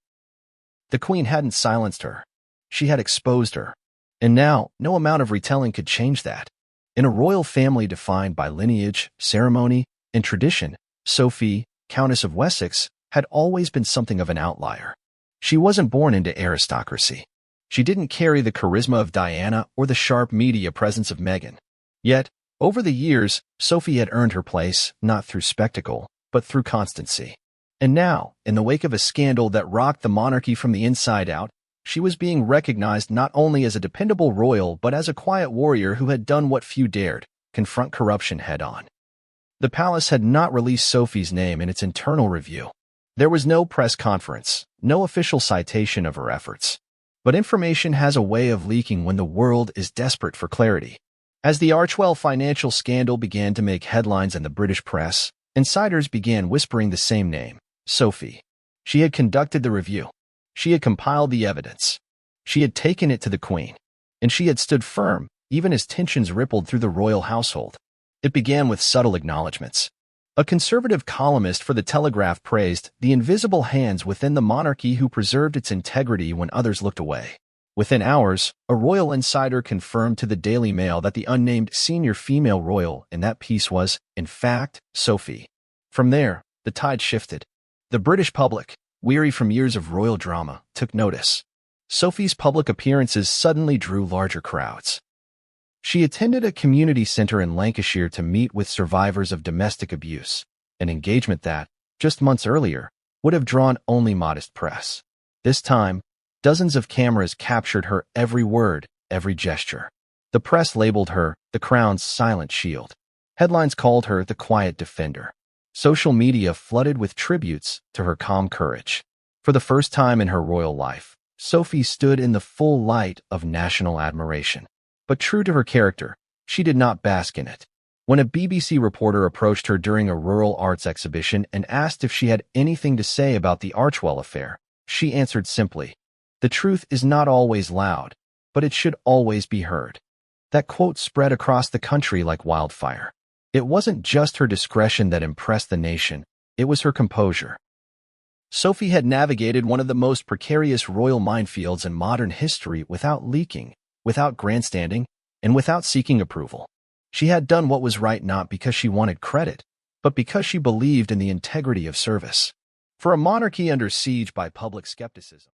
S1: The Queen hadn't silenced her. She had exposed her. And now, no amount of retelling could change that. In a royal family defined by lineage, ceremony, and tradition, Sophie, Countess of Wessex, had always been something of an outlier. She wasn't born into aristocracy. She didn't carry the charisma of Diana or the sharp media presence of Meghan. Yet, over the years, Sophie had earned her place, not through spectacle, but through constancy. And now, in the wake of a scandal that rocked the monarchy from the inside out, she was being recognized not only as a dependable royal but as a quiet warrior who had done what few dared, confront corruption head-on. The palace had not released Sophie's name in its internal review. There was no press conference, no official citation of her efforts. But information has a way of leaking when the world is desperate for clarity. As the Archewell financial scandal began to make headlines in the British press, insiders began whispering the same name, Sophie. She had conducted the review. She had compiled the evidence. She had taken it to the Queen. And she had stood firm, even as tensions rippled through the royal household. It began with subtle acknowledgments. A conservative columnist for The Telegraph praised the invisible hands within the monarchy who preserved its integrity when others looked away. Within hours, a royal insider confirmed to the Daily Mail that the unnamed senior female royal in that piece was, in fact, Sophie. From there, the tide shifted. The British public, weary from years of royal drama, took notice. Sophie's public appearances suddenly drew larger crowds. She attended a community center in Lancashire to meet with survivors of domestic abuse, an engagement that, just months earlier, would have drawn only modest press. This time, dozens of cameras captured her every word, every gesture. The The press labeled her the crown's silent shield. Headlines called her the quiet defender. Social media flooded with tributes to her calm courage. For the first time in her royal life, Sophie stood in the full light of national admiration. But true to her character, she did not bask in it. When a BBC reporter approached her during a rural arts exhibition and asked if she had anything to say about the Archewell affair, she answered simply, "The truth is not always loud, but it should always be heard." That quote spread across the country like wildfire. It wasn't just her discretion that impressed the nation, it was her composure. Sophie had navigated one of the most precarious royal minefields in modern history without leaking, without grandstanding, and without seeking approval. She had done what was right not because she wanted credit, but because she believed in the integrity of service. For a monarchy under siege by public skepticism,